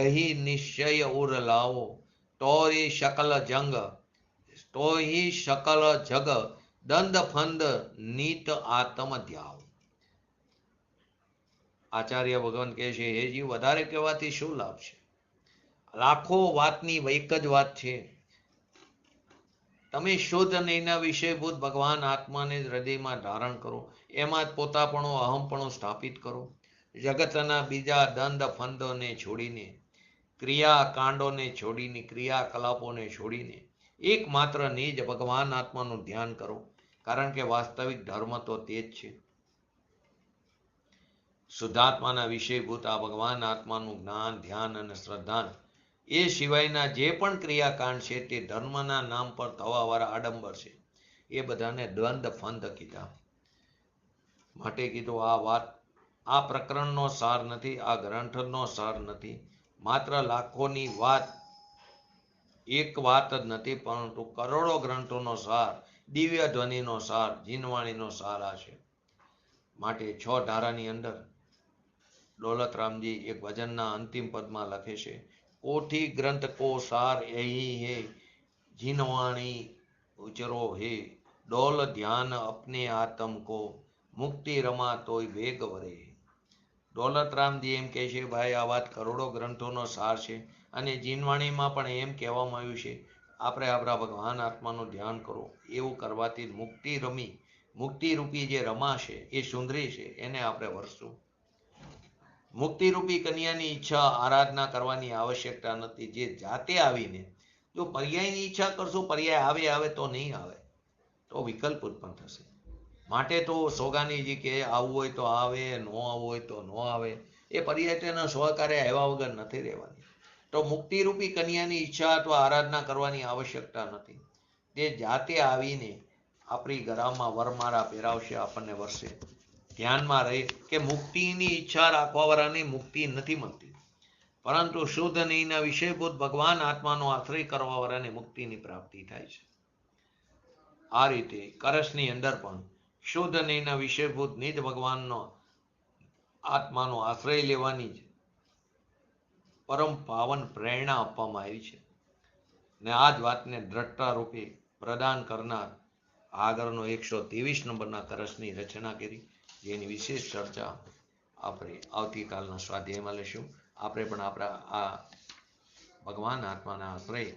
એહી નિશ્ચય ઉર લાવો, તોય શકલ જગ દંડ ફંદ નીત આત્મ ધ્યાવ. આચાર્ય ભગવાન કહે છે, હે જીવ, વધારે કહેવાથી શું લાભ છે? લાખો વાતની એક જ વાત છે. તમે શુદ્ધ નહીંના વિષયભૂત ભગવાન આત્માને હૃદયમાં ધારણ કરો, એમાં જ પોતાપણો અહમપણો સ્થાપિત કરો. જગતના બીજા દંડ ફંદોને છોડીને, ક્રિયાકાંડોને છોડીને, ક્રિયાકલાપોને છોડીને એકમાત્ર નિજ ભગવાન આત્માનું ધ્યાન કરો, કારણ કે વાસ્તવિક ધર્મ તો તે જ છે. શુદ્ધાત્માના વિષયભૂત આ ભગવાન આત્માનું જ્ઞાન, ધ્યાન અને શ્રદ્ધા એ સિવાયના જે પણ ક્રિયાકાંડ છે તે ધર્મના નામ પર થવાવાળા આડંબર છે. એ બધાને દ્વંદ ફંદ કીધા. માટે કીધું આ વાત આ પ્રકરણનો સાર નથી, આ ગ્રંથનો સાર નથી. માત્ર લાખોની વાત એક વાત જ નથી, પરંતુ કરોડો ગ્રંથોનો સાર, દિવ્ય ધ્વનિનો સાર, જીનવાણીનો સાર આ છે. માટે 6 ધારાની અંદર દોલતરામજી એક ભજનના અંતિમ પદમાં લખે છે, કોઠી ગ્રંથ કો સાર એહી હે, જીનવાણી ઉચરો હે, ડોલ ધ્યાન અપને આત્મ કો, મુક્તિ रमा तोय वेग वरे. દોલતરામજી એમ કહે છે, ભાઈ આ વાત કરોડો ગ્રંથોનો સાર છે અને જીનવાણીમાં પણ એમ કહેવામાં આવ્યું છે, આપણે આપણા ભગવાન આત્માનું ધ્યાન કરો. એવું કરવાથી મુક્તિરૂપી જે રમા છે, એ સુંદરી છે, એને આપણે વરસશું. મુક્તિરૂપી કન્યાની ઈચ્છા આરાધના કરવાની આવશ્યકતા નથી. જે જાતે આવીને જો પર્યાયની ઈચ્છા કરશું, પર્યાય આવે તો નહીં આવે, તો વિકલ્પ ઉત્પન્ન થશે. માટે તો સોગાનીજી કે આવવું હોય તો આવે, ન આવવું હોય તો ન આવે. એ પર્યાય તેના સ્વકાર્ય આવ્યા વગર નથી રહેવાની. તો મુક્તિરૂપી કન્યાની ઈચ્છા અથવા આરાધના કરવાની આવશ્યકતા નથી. તે જાતે આવીને આપણી ગરામાં વરમાળા પહેરાવશે, આપણને વરસે. ધ્યાનમાં રહે કે મુક્તિની ઈચ્છા રાખવાવાળાને મુક્તિ નથી મળતી, પરંતુ શુદ્ધ નહીંના વિષયભૂત ભગવાન આત્માનો આશ્રય કરવાવાળાને મુક્તિની પ્રાપ્તિ થાય છે. આ રીતે કરસની અંદર પણ શુદ્ધ નહીંના વિષયભૂત નિજ ભગવાનનો આત્માનો આશ્રય લેવાની જ પરમ પાવન પ્રેરણા આપવામાં આવી છે. ને આ જ વાતને દ્રઢતા રૂપે પ્રદાન કરનાર આગળનો 123 નંબરના કરસની રચના કરી, જેની વિશેષ ચર્ચા આપણે આવતીકાલના સ્વાધ્યાયમાં લઈશું. આપણે પણ આપણા આ ભગવાન આત્માના આશ્રય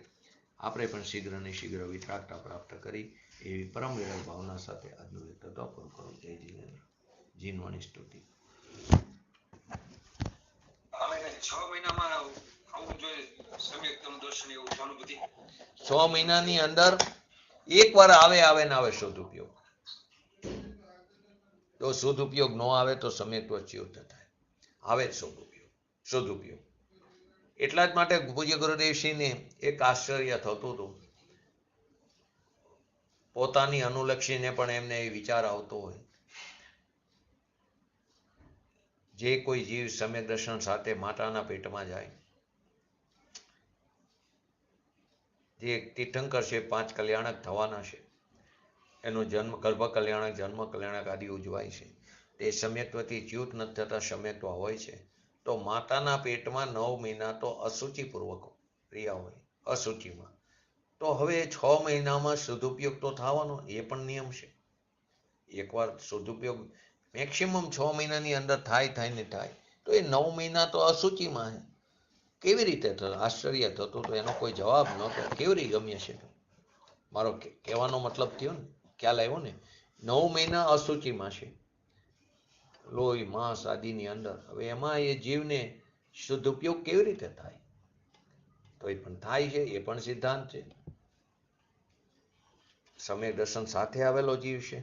આપણે પણ શીઘ્ર ને શીઘ્ર વિતરાગતા પ્રાપ્ત કરી એવી પરમ વિરલ ભાવના સાથે આજનું વ્યક્તિત્વ પૂરું કરું. જય જીનેન્દ્ર. જીનવાણી સ્તુતિ. 6 મહિનાની અંદર એક વાર આવે ને આવે શુદ્ધ ઉપયોગ. જો શુદ્ધ ઉપયોગ ન આવે તો સમ્યક્ત્વ ચ્યુત થાય. આવે જ શુદ્ધ ઉપયોગ. એટલા જ માટે પૂજ્ય ગુરુદેવશ્રીને એક આશ્ચર્ય થતું હતું. પોતાની અનુલક્ષીને પણ એમને એ વિચાર આવતો હોય, જે કોઈ જીવ સમ્યક દર્શન સાથે માતાના પેટમાં જાય, જે તીર્થંકર છે, 5 કલ્યાણક થવાના છે, એનો જન્મ ગર્ભ કલ્યાણક, જન્મ કલ્યાણક આદિ ઉજવાય છે. તે સમ્યક્ત્વથી ચ્યુત નથી થતા, સમ્યક્ત્વ હોય છે. તો માતાના પેટમાં 9 મહિના તો અશુચિપૂર્વક રહ્યા હોય, અશુચિમાં. તો હવે 6 મહિનામાં સદુપયોગ તો થવાનો, એ પણ નિયમ છે. એકવાર સદુપયોગ મેક્સિમમ 6 મહિનાની અંદર થાય ને થાય, તો એ 9 મહિના તો અશુચિમાં છે. કેવી રીતે આશ્ચર્ય થતું તો એનો કોઈ જવાબ નહોતો. કેવી રીતે ગમ્ય છે? મારો કહેવાનો મતલબ થયો ને, ખ્યાલ આવ્યો ને? 9 મહિના અશુચિમાં છે, લોહી માંસ આદિની અંદર. હવે એમાં એ જીવને શુદ્ધ ઉપયોગ કેવી રીતે થાય? તો એ પણ થાય છે, એ પણ સિદ્ધાંત છે. સમ્યક દર્શન સાથે આવેલો જીવ છે.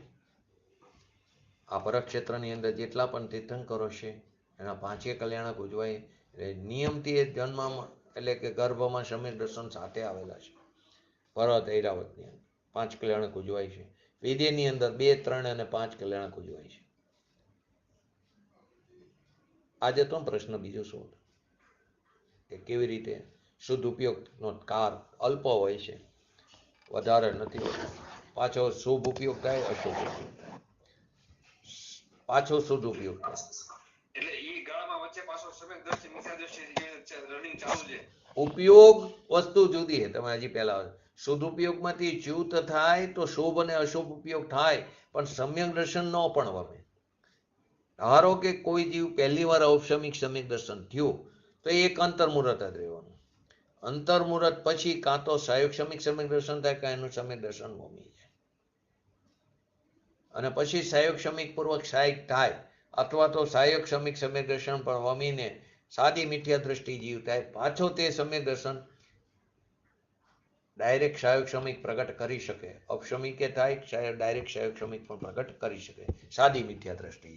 આ પરક્ષેત્રની અંદર જેટલા પણ તીર્થંકરો છે, એના 5 કલ્યાણક ઉજવાય. નિયમથી એ જન્મમાં એટલે કે ગર્ભમાં સમ્યક દર્શન સાથે આવેલા છે. ભરત ઐરાવતની અંદર 5 કલ્યાણક ઉજવાય છે. વિધિની અંદર 2, 3 અને 5 કલ્યાણક ઉજવાય છે. આજે તો પ્રશ્ન બીજો શું હતો કે કેવી રીતે શુદ્ધ ઉપયોગનો કાર અલ્પ હોય છે, વધારે નથી હોતો. પાછો શુભ ઉપયોગ થાય, અશુભ ઉપયોગ થાય, પાછો શુદ્ધ ઉપયોગ થાય. એટલે ઈ ગાળામાં વચ્ચે પાછો સમ્યક દ્રષ્ટિ મિથ્યા દ્રષ્ટિ રનિંગ ચાલુ છે. ઉપયોગ વસ્તુ જુદી છે. તમે હજી પહેલા શુદ્ધ ઉપયોગમાંથી ચ્યુત થાય તો શુભ અને અશુભ ઉપયોગ થાય, પણ સમ્યક દર્શન ન પણ વમે. ધારો કે કોઈ જીવ પહેલી વાર ઔપસમિક સમ્યક દર્શન થયું, તો એક અંતર્મુહૂર્ત જ રહેવાનું. અંતર્મુહૂર્ત પછી કાં તો સાયુક્ષમિક સમ્યક દર્શન થાય, કાં એનું સમ્યક દર્શન વમી જાય, અને પછી સાયુક્ષમિક પૂર્વક સહાયક થાય, અથવા તો સાયુક્ષમિક સમ્યક દર્શન પણ વમીને સાદી મિથ્યા દ્રષ્ટિ જીવ થાય. પાછો તે સમ્યક દર્શન ડાયરેક્ટ સાયુક્ષમિક પ્રગટ કરી શકે. ઔપસમિકે થાય, ડાયરેક્ટ સાયુક્ષમિક પણ પ્રગટ કરી શકે, સાદી મિથ્યા દ્રષ્ટિ.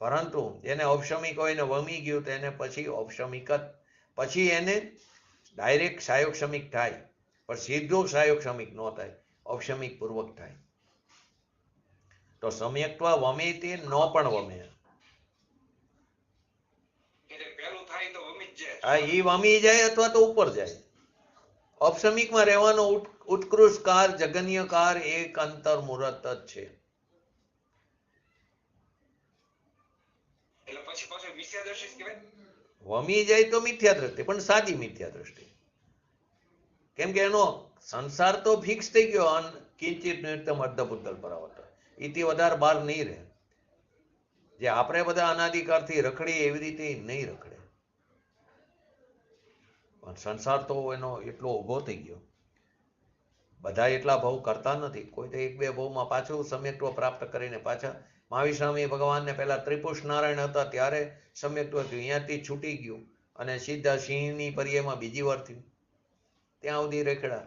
પરંતુ એને ઔપસમિક હોય ને વમી ગયું, તો એને પછી ઔપસમિક જ, પછી એને ડાયરેક્ટ સાયુક્ષમિક થાય, પણ સીધો સાયુક્ષમિક ન થાય, ઔપસમિક પૂર્વક થાય. તો સમ્યક્ત્વ વમે તે ન પણ વમે. હા, એ વમી જાય અથવા તો ઉપર જાય. ઔપસમિકમાં રહેવાનો ઉત્કૃષ્ટ કાર, જગન્ય કાર એક અંતર્મુહૂર્ત જ છે. વમી જાય તો મિથ્યા દ્રષ્ટિ, પણ સાદી મિથ્યા દ્રષ્ટિ. કેમ કે એનો સંસાર તો ફિક્સ થઈ ગયો. કિંચિત નિત્યમ અર્ધબુદ્ધલ પરાવર્તન, એથી વધારે બહાર નહીં રહે. જે આપણે બધા અનાદિકાળથી રખડીએ એવી રીતે નહીં રખડે. પણ સંસાર તો એનો એટલો ઊભો થઈ ગયો, બધા એટલા ભાવ કરતા નથી. કોઈ તો એક બે ભાવમાં પાછું સમ્યક્ત્વ પ્રાપ્ત કરીને પાછા મહાવીર સ્વામી ભગવાનને પહેલા ત્રિપુષ નારાયણ હતા ત્યારે સમ્યક્ત્વ થયું, અહીંયાથી છૂટી ગયું અને સીધા સિંહની પર્યાયમાં બીજી વાર થયું. ત્યાં સુધી રેખડા.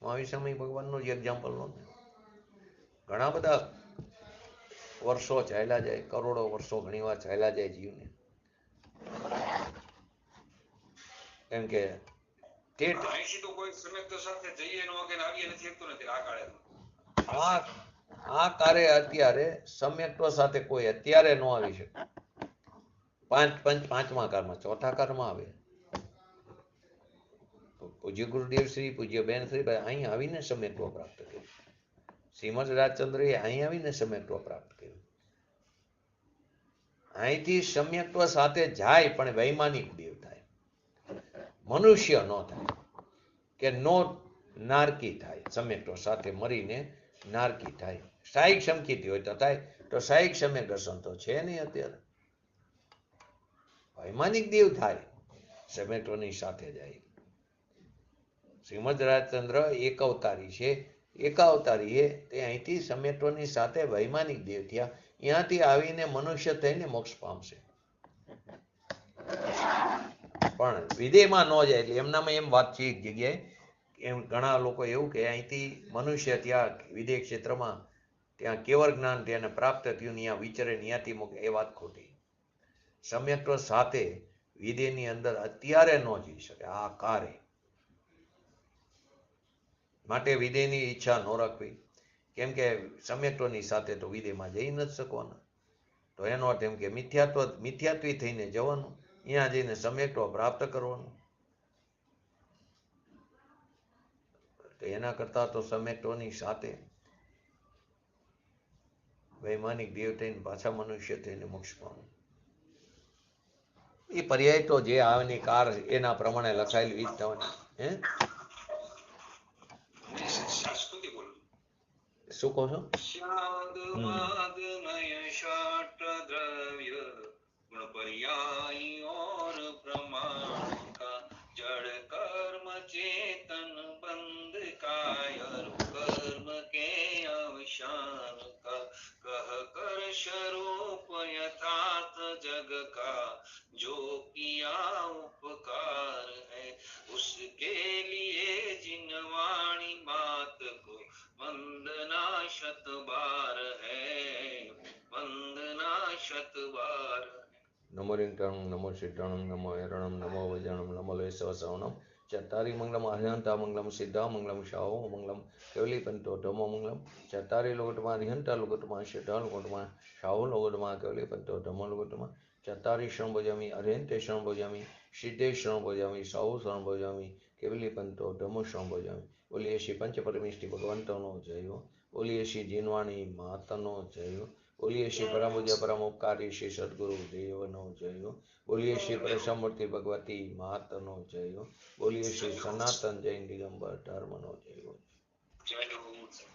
મહાવીર સ્વામી ભગવાનનું જ એક્ઝામ્પલ લો ને. ઘણા બધા વર્ષો ચાલ્યા જાય, કરોડો વર્ષો ઘણી વાર ચાલ્યા જાય જીવને. કેમ કે અહીંથી તો કોઈ સમ્યક્ત્વ સાથે જઈએ ન કે આવીએ નથી શકતું નથી આ કાળે. આ કાર્ય અત્યારે સમ્યક્ત્વ સાથે કોઈ અત્યારે ન આવી શકે. પાંચમા કાળમાં, ચોથા કાળમાં આવે. પૂજ્ય ગુરુદેવ શ્રી, પૂજ્ય બેન શ્રી અહીં આવીને સમ્યક્ત્વ પ્રાપ્ત કર્યું. શ્રીમદ રાજચંદ્રએ અહીં આવીને સમ્યક્ત્વ પ્રાપ્ત કર્યું. અહીંથી સમ્યક્ત્વ સાથે જાય પણ વૈમાનિક દેવ થાય, મનુષ્ય ન થાય, કે નો નારકી થાય. સમ્યક્ત્વ સાથે મરીને નારકી થાય. સાહિક સમકીતી હોય તો થાય, તો સાહિક સમ્યક દર્શન તો છે નહીં અત્યારે. વૈમાનિક દેવ થાય, સમ્યક્ત્વની સાથે જાય. શ્રીમદ રાજચંદ્ર એક અવતારી છે, એકાવતારી તે અહીંથી સમ્યક્ત્વની સાથે વૈમાનિક દેવ થયા. ત્યાંથી આવીને મનુષ્ય થઈને મોક્ષ પામશે. પણ વિદેહમાં ન જાય. એટલે એમનામાં એમ વાત છે એક જગ્યાએ, એમ ઘણા લોકો એવું કે અહીંથી મનુષ્ય ત્યાં વિદેહ ક્ષેત્રમાં ત્યાં કેવળ જ્ઞાન તેને પ્રાપ્ત થયું, ત્યાં વિચરે, ત્યાંથી મૂકે. એ વાત ખોટી. સમ્યક્ત્વ સાથે વિદેહની અંદર અત્યારે ન જઈ શકે આ કારે. માટે વિદેહની ઈચ્છા ન રાખવી. કેમ કે સમ્યક્ત્વની સાથે તો વિદેહમાં જઈ નથી શકવાના. તો એનો અર્થ એમ કે મિથ્યાત્વી થઈને જવાનું, અહીંયા જઈને સમ્યક્ત્વ પ્રાપ્ત કરવાનું. તો એના કરતા તો સમ્યક્ત્વની સાથે વૈમાનિક દેવ થઈને પાછા મનુષ્ય થઈને મોક્ષ પામવું. એ પર્યાય તો જે આવેની કાર એના પ્રમાણે લખાયેલી વીજ થવાની. શું કહો છો? जड़ कर्म चेतन बंध कायर कर्म के अवसान का कह कर स्वरूप यथार्थ जग का जो किया उपकार है उसके लिए जिनवाणी बात को वंदना शत बार है वंदना शत बार. नमो रिंगटणं नमो सिद्धणं नमो हिरणं नमो वजणं नमो लेशवसवणं चत्तारि मंगलम अरिहंता मंगलम सिद्धा मंगलम शाहो मंगलम केवली पंतो धमो मंगलम चत्तारि लोगोटमा अरिहंता लोगोटमा सिद्धा लोगोटमा शाहो लोगोटमा केवली पंतो धमो लोगोटमा चत्तारि शरण भोजामि अरिहंते शरण भोजामि सिद्धे शरण भोजामि शाहो शरण भोजामि केवली पंतो धमो शरण भोजामि. बोलिए श्री पंच परमेष्टि भगवंतनो जय हो. बोलिए श्री जिनवाणी मातनो जय हो. बोलिए श्री परम पूज्य परम उपकारी श्री सदगुरु देवनो जय हो. बोलिए श्री परमूर्ति भगवती मातनो जय हो. बोलिए श्री सनातन जैन दिगंबर धर्मनो जय हो. जय हो.